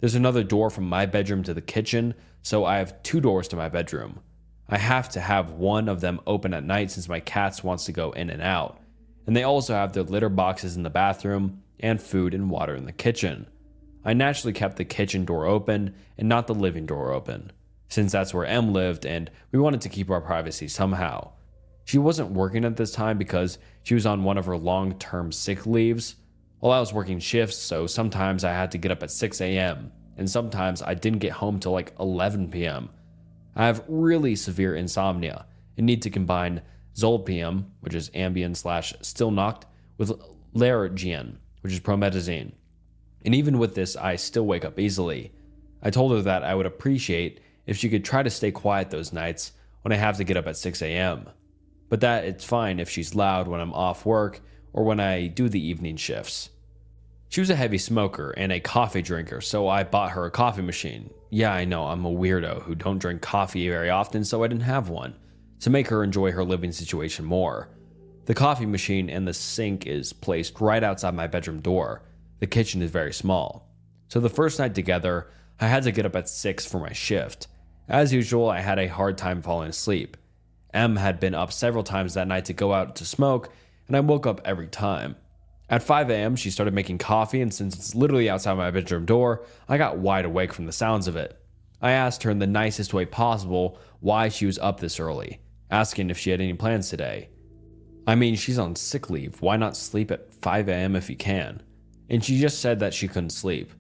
There's another door from my bedroom to the kitchen, so I have 2 doors to my bedroom. I have to have one of them open at night since my cats wants to go in and out. And they also have their litter boxes in the bathroom and food and water in the kitchen. I naturally kept the kitchen door open and not the living door open, since that's where M lived and we wanted to keep our privacy somehow. She wasn't working at this time because she was on one of her long-term sick leaves. Well, I was working shifts, so sometimes I had to get up at 6 a.m., and sometimes I didn't get home till like 11 p.m. I have really severe insomnia and need to combine zolpidem, which is Ambien/Stilnoct, with Laergian, which is promethazine. And even with this, I still wake up easily. I told her that I would appreciate if she could try to stay quiet those nights when I have to get up at 6 a.m., but that it's fine if she's loud when I'm off work or when I do the evening shifts. She was a heavy smoker and a coffee drinker, so I bought her a coffee machine. Yeah, I know, I'm a weirdo who don't drink coffee very often, so I didn't have one, to make her enjoy her living situation more. The coffee machine and the sink is placed right outside my bedroom door. The kitchen is very small. So the first night together, I had to get up at 6 for my shift. As usual, I had a hard time falling asleep. M had been up several times that night to go out to smoke, and I woke up every time. At 5 a.m., she started making coffee, and since it's literally outside my bedroom door, I got wide awake from the sounds of it. I asked her in the nicest way possible why she was up this early, asking if she had any plans today. I mean, she's on sick leave, why not sleep at 5 a.m. if you can? And she just said that she couldn't sleep.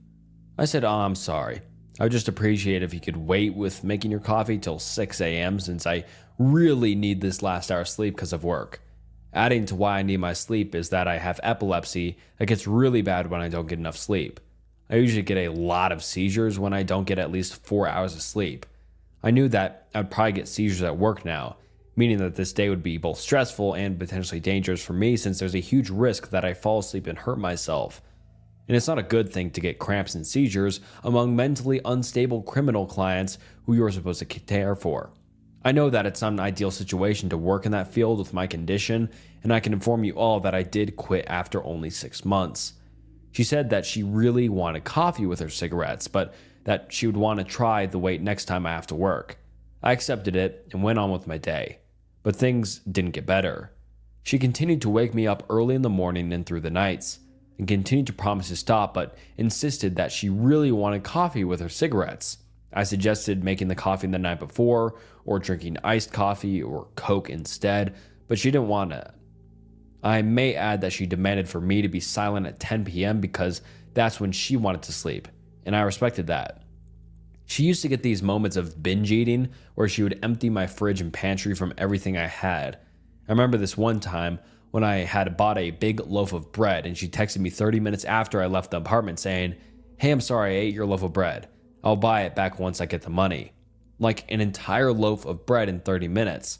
I said, "Oh, I'm sorry. I would just appreciate if you could wait with making your coffee till 6 a.m. since I really need this last hour of sleep because of work." Adding to why I need my sleep is that I have epilepsy that gets really bad when I don't get enough sleep. I usually get a lot of seizures when I don't get at least 4 hours of sleep. I knew that I'd probably get seizures at work now, meaning that this day would be both stressful and potentially dangerous for me since there's a huge risk that I fall asleep and hurt myself. And it's not a good thing to get cramps and seizures among mentally unstable criminal clients who you're supposed to care for. I know that it's not an ideal situation to work in that field with my condition, and I can inform you all that I did quit after only 6 months. She said that she really wanted coffee with her cigarettes, but that she would want to try the wait next time I have to work. I accepted it and went on with my day, but things didn't get better. She continued to wake me up early in the morning and through the nights, and continued to promise to stop, but insisted that she really wanted coffee with her cigarettes. I suggested making the coffee the night before, or drinking iced coffee or Coke instead, but she didn't want it. I may add that she demanded for me to be silent at 10 p.m. because that's when she wanted to sleep, and I respected that. She used to get these moments of binge eating where she would empty my fridge and pantry from everything I had. I remember this one time when I had bought a big loaf of bread and she texted me 30 minutes after I left the apartment saying, "Hey, I'm sorry I ate your loaf of bread. I'll buy it back once I get the money." Like an entire loaf of bread in 30 minutes.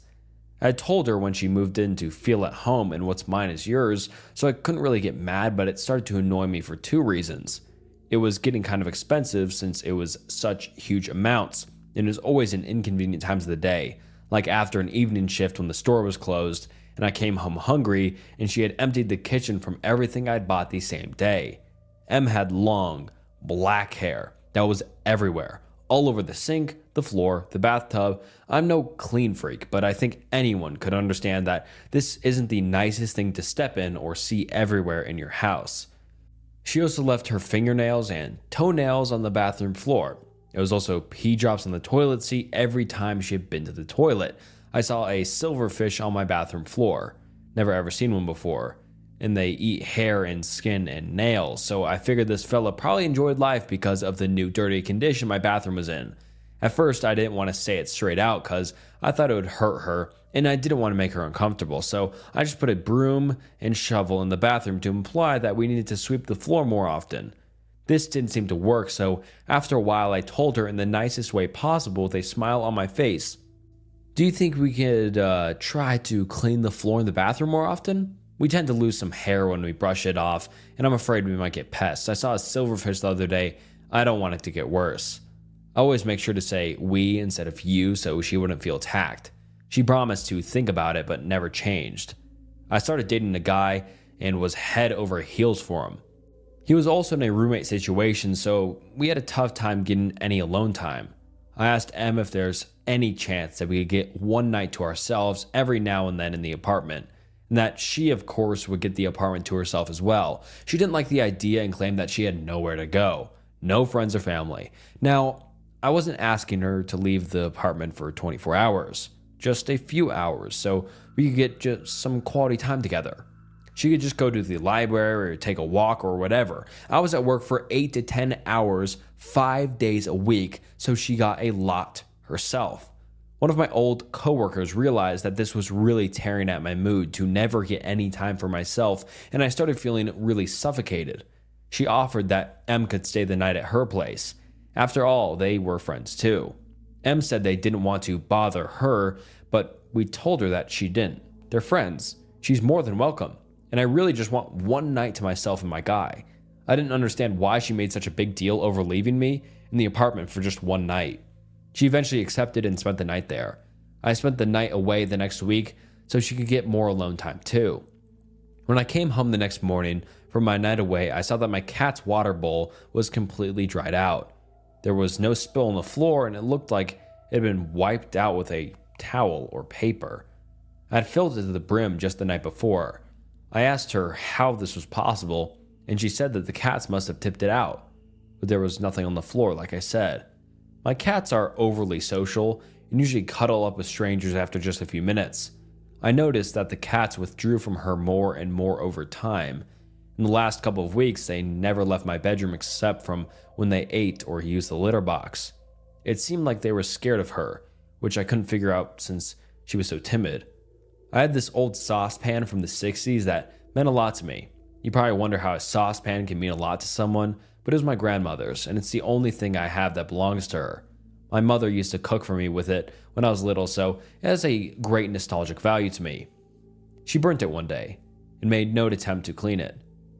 I told her when she moved in to feel at home and what's mine is yours, so I couldn't really get mad, but it started to annoy me for 2 reasons. It was getting kind of expensive since it was such huge amounts, and it was always in inconvenient times of the day, like after an evening shift when the store was closed, and I came home hungry, and she had emptied the kitchen from everything I'd bought the same day. M had long, black hair that was everywhere, all over the sink, the floor, the bathtub. I'm no clean freak, but I think anyone could understand that this isn't the nicest thing to step in or see everywhere in your house. She also left her fingernails and toenails on the bathroom floor, There was also pee drops on the toilet seat every time she had been to the toilet. I saw a silverfish on my bathroom floor. Never ever seen one before. And they eat hair and skin and nails, so I figured this fella probably enjoyed life because of the new dirty condition my bathroom was in. At first, I didn't want to say it straight out because I thought it would hurt her, and I didn't want to make her uncomfortable, so I just put a broom and shovel in the bathroom to imply that we needed to sweep the floor more often. This didn't seem to work, so after a while I told her in the nicest way possible with a smile on my face, "Do you think we could try to clean the floor in the bathroom more often? We tend to lose some hair when we brush it off, and I'm afraid we might get pests. I saw a silverfish the other day. I don't want it to get worse." I always make sure to say we instead of you so she wouldn't feel attacked. She promised to think about it but never changed. I started dating a guy and was head over heels for him. He was also in a roommate situation, so we had a tough time getting any alone time. I asked Em if there's any chance that we could get one night to ourselves every now and then in the apartment, and that she, of course, would get the apartment to herself as well. She didn't like the idea and claimed that she had nowhere to go. No friends or family. Now, I wasn't asking her to leave the apartment for 24 hours, just a few hours, so we could get just some quality time together. She could just go to the library or take a walk or whatever. I was at work for 8 to 10 hours, 5 days a week, so she got a lot herself. One of my old coworkers realized that this was really tearing at my mood to never get any time for myself, and I started feeling really suffocated. She offered that Em could stay the night at her place. After all, they were friends too. Em said they didn't want to bother her, but we told her that she didn't. They're friends. She's more than welcome. And I really just want one night to myself and my guy. I didn't understand why she made such a big deal over leaving me in the apartment for just one night. She eventually accepted and spent the night there. I spent the night away the next week so she could get more alone time too. When I came home the next morning from my night away, I saw that my cat's water bowl was completely dried out. There was no spill on the floor, and it looked like it had been wiped out with a towel or paper. I had filled it to the brim just the night before. I asked her how this was possible, and she said that the cats must have tipped it out, but there was nothing on the floor, like I said. My cats are overly social and usually cuddle up with strangers after just a few minutes. I noticed that the cats withdrew from her more and more over time. In the last couple of weeks, they never left my bedroom except from when they ate or used the litter box. It seemed like they were scared of her, which I couldn't figure out since she was so timid. I had this old saucepan from the 60s that meant a lot to me. You probably wonder how a saucepan can mean a lot to someone, but it was my grandmother's, and it's the only thing I have that belongs to her. My mother used to cook for me with it when I was little, so it has a great nostalgic value to me. She burnt it one day and made no attempt to clean it.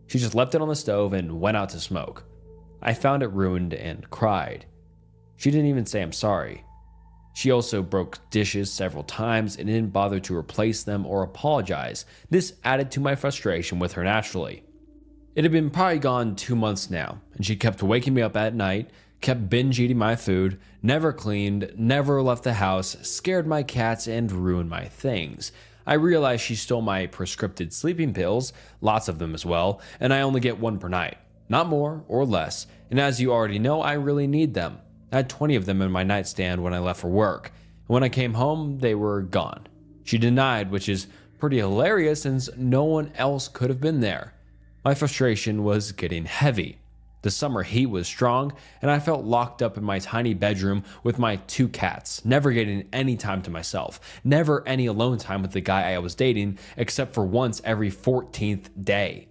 She just left it on the stove and went out to smoke. I found it ruined and cried. She didn't even say I'm sorry. She also broke dishes several times and didn't bother to replace them or apologize. This added to my frustration with her naturally. It had been probably gone 2 months now, and she kept waking me up at night, kept binge eating my food, never cleaned, never left the house, scared my cats, and ruined my things. I realized she stole my prescripted sleeping pills, lots of them as well, and I only get one per night. Not more or less, and as you already know, I really need them. I had 20 of them in my nightstand when I left for work, and when I came home, they were gone. She denied, which is pretty hilarious since no one else could have been there. My frustration was getting heavy. The summer heat was strong, and I felt locked up in my tiny bedroom with my 2 cats, never getting any time to myself, never any alone time with the guy I was dating, except for once every 14th day.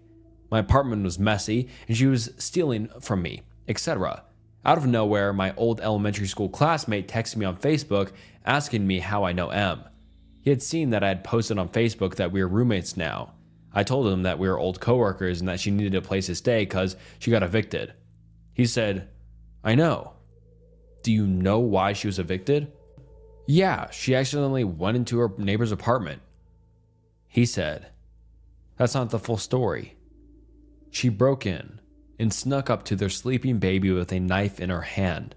My apartment was messy, and she was stealing from me, etc. Out of nowhere, my old elementary school classmate texted me on Facebook asking me how I know Em. He had seen that I had posted on Facebook that we were roommates now. I told him that we were old coworkers and that she needed a place to stay because she got evicted. He said, "I know. Do you know why she was evicted?" "Yeah, she accidentally went into her neighbor's apartment." He said, "That's not the full story. She broke in and snuck up to their sleeping baby with a knife in her hand.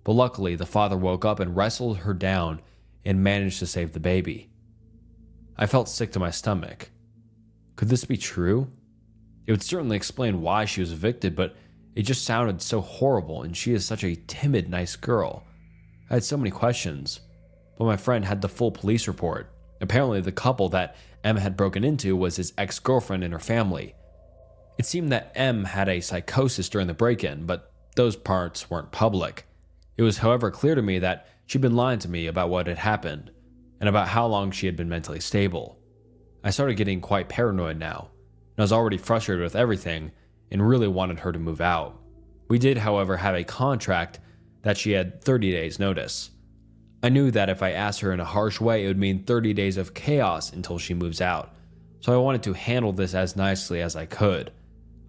But luckily, the father woke up and wrestled her down and managed to save the baby." I felt sick to my stomach. Could this be true? It would certainly explain why she was evicted, but It just sounded so horrible, and she is such a timid, nice girl. I had so many questions, but my friend had the full police report. Apparently, the couple that M had broken into was his ex-girlfriend and her family. It seemed that M had a psychosis during the break-in, but those parts weren't public. It was, however, clear to me that she'd been lying to me about what had happened, and about how long she had been mentally stable. I started getting quite paranoid now, and I was already frustrated with everything, and really wanted her to move out. We did, however, have a contract that she had 30 days notice. I knew that if I asked her in a harsh way, it would mean 30 days of chaos until she moves out, so I wanted to handle this as nicely as I could.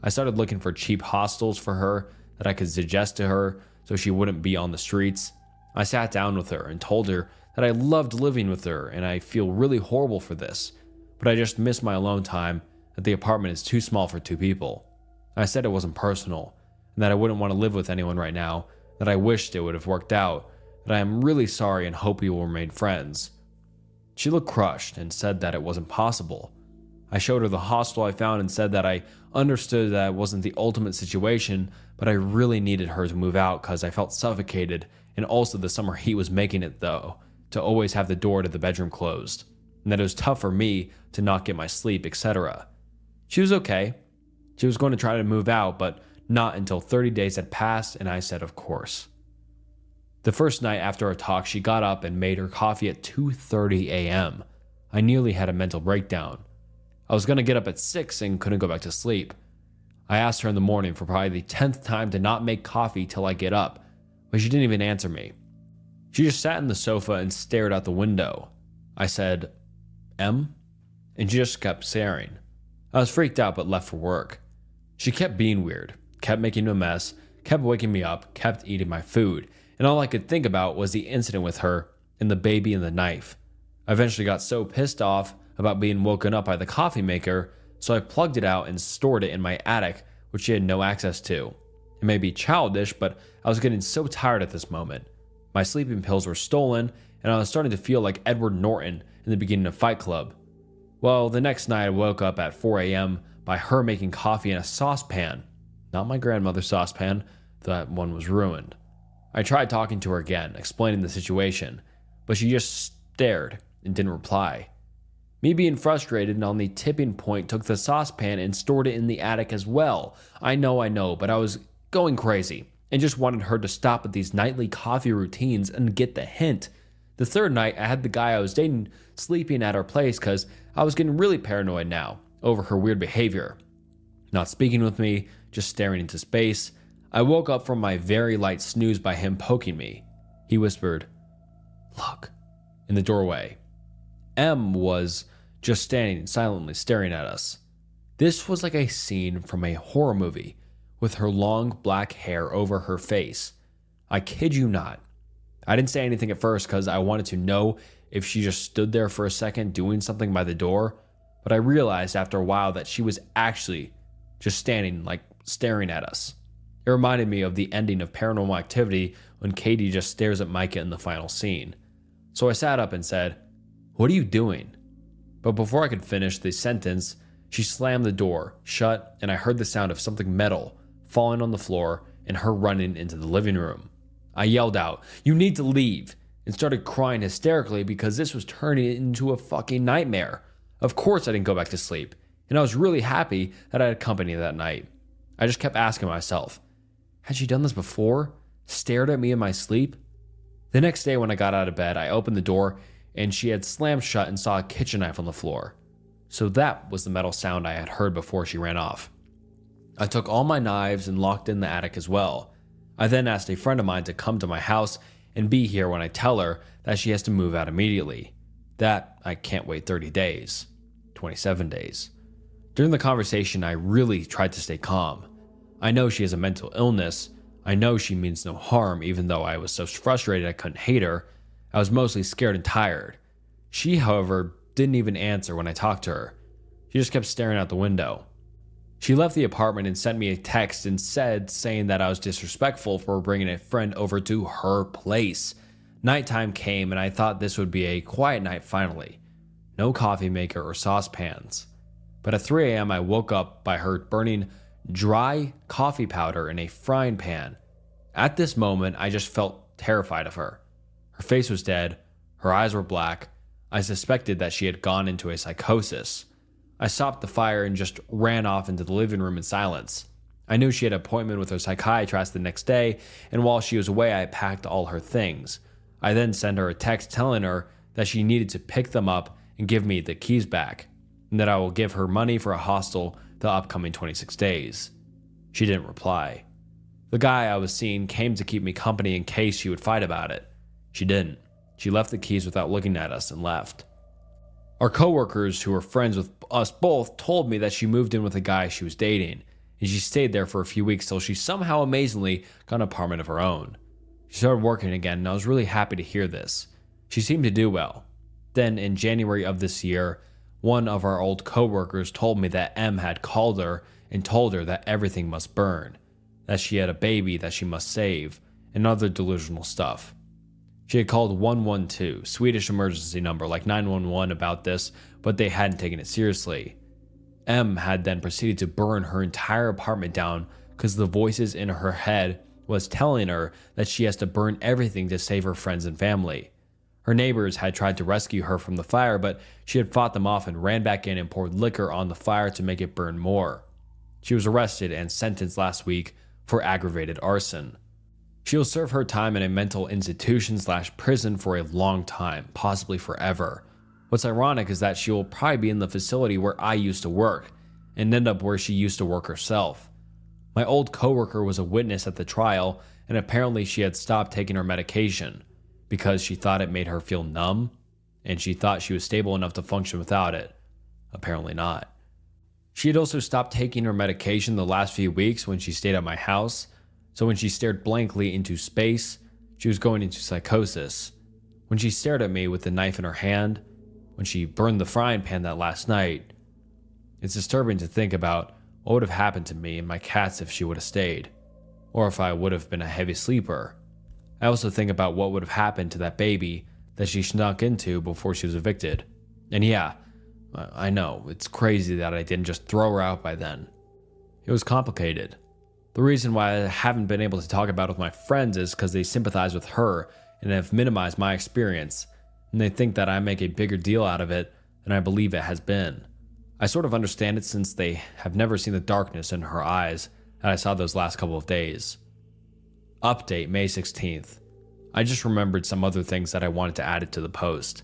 I started looking for cheap hostels for her that I could suggest to her so she wouldn't be on the streets. I sat down with her and told her that I loved living with her and I feel really horrible for this, but I just miss my alone time, that the apartment is too small for 2 people. I said it wasn't personal, and that I wouldn't want to live with anyone right now, that I wished it would have worked out, that I am really sorry and hope we will remain friends. She looked crushed and said that it wasn't possible. I showed her the hostel I found and said that I understood that it wasn't the ultimate situation, but I really needed her to move out because I felt suffocated, and also the summer heat was making it, though, to always have the door to the bedroom closed, and that it was tough for me to not get my sleep, etc. She was okay. She was going to try to move out, but not until 30 days had passed, and I said of course. The first night after our talk, she got up and made her coffee at 2:30 a.m. I nearly had a mental breakdown. I was going to get up at 6 and couldn't go back to sleep. I asked her in the morning for probably the 10th time to not make coffee till I get up, but she didn't even answer me. She just sat in the sofa and stared out the window. I said, "M?" And she just kept staring. I was freaked out but left for work. She kept being weird, kept making a mess, kept waking me up, kept eating my food, and all I could think about was the incident with her and the baby and the knife. I eventually got so pissed off about being woken up by the coffee maker, so I plugged it out and stored it in my attic, which she had no access to. It may be childish, but I was getting so tired at this moment. My sleeping pills were stolen, and I was starting to feel like Edward Norton in the beginning of Fight Club. Well, the next night I woke up at 4 a.m. by her making coffee in a saucepan. Not my grandmother's saucepan, that one was ruined. I tried talking to her again, explaining the situation, but she just stared and didn't reply. Me being frustrated and on the tipping point took the saucepan and stored it in the attic as well. I know, but I was going crazy and just wanted her to stop with these nightly coffee routines and get the hint. The third night, I had the guy I was dating sleeping at our place because I was getting really paranoid now over her weird behavior. Not speaking with me, just staring into space. I woke up from my very light snooze by him poking me. He whispered, "Look," in the doorway. M was just standing silently staring at us. This was like a scene from a horror movie, with her long black hair over her face. I kid you not. I didn't say anything at first because I wanted to know if she just stood there for a second doing something by the door, but I realized after a while that she was actually just standing, like staring at us. It reminded me of the ending of Paranormal Activity when Katie just stares at Micah in the final scene. So I sat up and said, "What are you doing?" But before I could finish the sentence, she slammed the door shut and I heard the sound of something metal falling on the floor and her running into the living room. I yelled out, "You need to leave," and started crying hysterically because this was turning into a fucking nightmare. Of course I didn't go back to sleep, and I was really happy that I had company that night. I just kept asking myself, had she done this before? Stared at me in my sleep? The next day when I got out of bed, I opened the door and she had slammed shut and saw a kitchen knife on the floor. So that was the metal sound I had heard before she ran off. I took all my knives and locked in the attic as well. I then asked a friend of mine to come to my house and be here when I tell her that she has to move out immediately. That I can't wait 30 days, 27 days. During the conversation, I really tried to stay calm. I know she has a mental illness. I know she means no harm, even though I was so frustrated I couldn't hate her. I was mostly scared and tired. She, however, didn't even answer when I talked to her. She just kept staring out the window. She left the apartment and sent me a text and saying that I was disrespectful for bringing a friend over to her place. Nighttime came and I thought this would be a quiet night finally. No coffee maker or saucepans. But at 3 a.m. I woke up by her burning dry coffee powder in a frying pan. At this moment, I just felt terrified of her. Her face was dead, her eyes were black. I suspected that she had gone into a psychosis. I stopped the fire and just ran off into the living room in silence. I knew she had an appointment with her psychiatrist the next day, and while she was away, I packed all her things. I then sent her a text telling her that she needed to pick them up and give me the keys back, and that I will give her money for a hostel the upcoming 26 days. She didn't reply. The guy I was seeing came to keep me company in case she would fight about it. She didn't. She left the keys without looking at us and left. Our coworkers, who were friends with us both, told me that she moved in with a guy she was dating, and she stayed there for a few weeks till she somehow amazingly got an apartment of her own. She started working again, and I was really happy to hear this. She seemed to do well. Then, in January of this year, one of our old coworkers told me that M had called her and told her that everything must burn, that she had a baby that she must save, and other delusional stuff. She had called 112, Swedish emergency number like 911 about this, but they hadn't taken it seriously. M had then proceeded to burn her entire apartment down because the voices in her head was telling her that she has to burn everything to save her friends and family. Her neighbors had tried to rescue her from the fire, but she had fought them off and ran back in and poured liquor on the fire to make it burn more. She was arrested and sentenced last week for aggravated arson. She will serve her time in a mental institution/prison for a long time, possibly forever. What's ironic is that she will probably be in the facility where I used to work, and end up where she used to work herself. My old coworker was a witness at the trial, and apparently she had stopped taking her medication because she thought it made her feel numb, and she thought she was stable enough to function without it. Apparently not. She had also stopped taking her medication the last few weeks when she stayed at my house, so when she stared blankly into space, she was going into psychosis. When she stared at me with the knife in her hand, when she burned the frying pan that last night, it's disturbing to think about what would have happened to me and my cats if she would have stayed, or if I would have been a heavy sleeper. I also think about what would have happened to that baby that she snuck into before she was evicted. And yeah, I know, it's crazy that I didn't just throw her out by then. It was complicated. The reason why I haven't been able to talk about it with my friends is because they sympathize with her and have minimized my experience, and they think that I make a bigger deal out of it than I believe it has been. I sort of understand it since they have never seen the darkness in her eyes that I saw those last couple of days. Update, May 16th. I just remembered some other things that I wanted to add it to the post.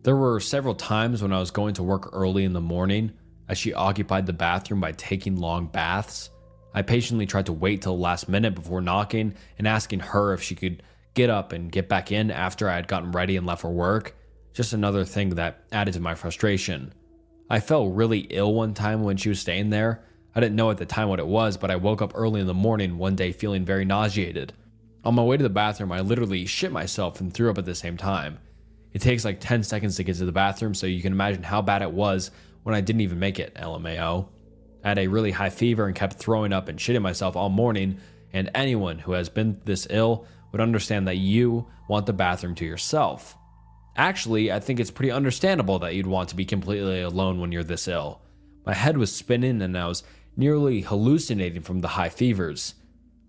There were several times when I was going to work early in the morning as she occupied the bathroom by taking long baths. I patiently tried to wait till the last minute before knocking and asking her if she could get up and get back in after I had gotten ready and left for work. Just another thing that added to my frustration. I felt really ill one time when she was staying there. I didn't know at the time what it was, but I woke up early in the morning one day feeling very nauseated. On my way to the bathroom, I literally shit myself and threw up at the same time. It takes like 10 seconds to get to the bathroom, so you can imagine how bad it was when I didn't even make it, LMAO. I had a really high fever and kept throwing up and shitting myself all morning, and anyone who has been this ill would understand that you want the bathroom to yourself. Actually, I think it's pretty understandable that you'd want to be completely alone when you're this ill. My head was spinning and I was nearly hallucinating from the high fevers.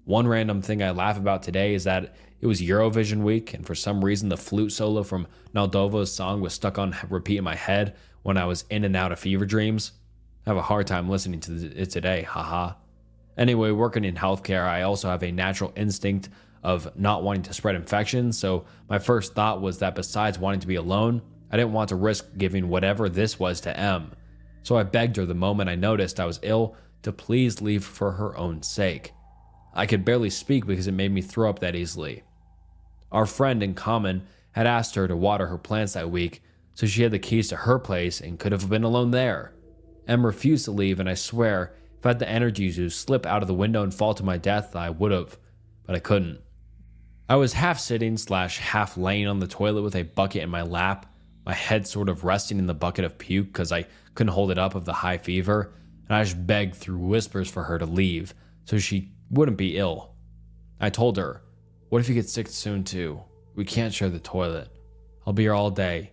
One random thing I laugh about today is that it was Eurovision week, and for some reason the flute solo from Moldova's song was stuck on repeat in my head when I was in and out of fever dreams. I have a hard time listening to it today, haha. Anyway, working in healthcare, I also have a natural instinct of not wanting to spread infections, so my first thought was that besides wanting to be alone, I didn't want to risk giving whatever this was to M. So I begged her the moment I noticed I was ill to please leave for her own sake. I could barely speak because it made me throw up that easily. Our friend in common had asked her to water her plants that week, so she had the keys to her place and could have been alone there. M refused to leave, and I swear, if I had the energy to slip out of the window and fall to my death, I would have, but I couldn't. I was half sitting / half laying on the toilet with a bucket in my lap, my head sort of resting in the bucket of puke because I couldn't hold it up of the high fever, and I just begged through whispers for her to leave so she wouldn't be ill. I told her, "What if you get sick soon too? We can't share the toilet. I'll be here all day.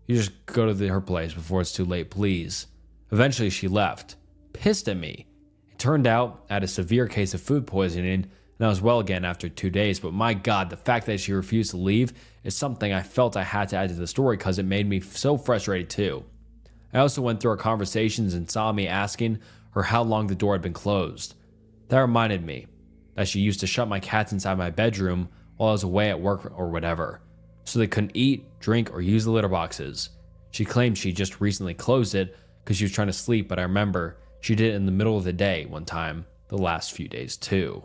You just go to her place before it's too late, please." Eventually she left, pissed at me, and turned out I had a severe case of food poisoning and I was well again after 2 days, but my God, the fact that she refused to leave is something I felt I had to add to the story because it made me so frustrated too. I also went through our conversations and saw me asking her how long the door had been closed. That reminded me that she used to shut my cats inside my bedroom while I was away at work or whatever, so they couldn't eat, drink, or use the litter boxes. She claimed she just recently closed it because she was trying to sleep, but I remember she did it in the middle of the day one time the last few days too.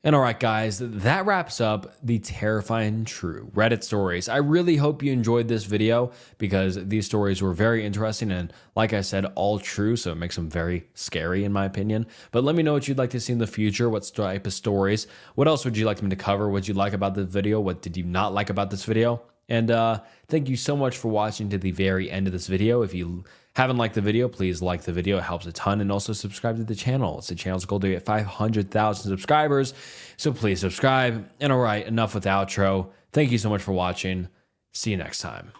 And alright guys, that wraps up the terrifying true Reddit stories. I really hope you enjoyed this video because these stories were very interesting and, like I said, all true, so it makes them very scary in my opinion. But let me know what you'd like to see in the future, what type of stories. What else would you like me to cover? What did you like about this video? What did you not like about this video? And thank you so much for watching to the very end of this video. If you haven't liked the video, please like the video. It helps a ton. And also subscribe to the channel. It's the channel's goal to get 500,000 subscribers. So please subscribe. And all right, enough with the outro. Thank you so much for watching. See you next time.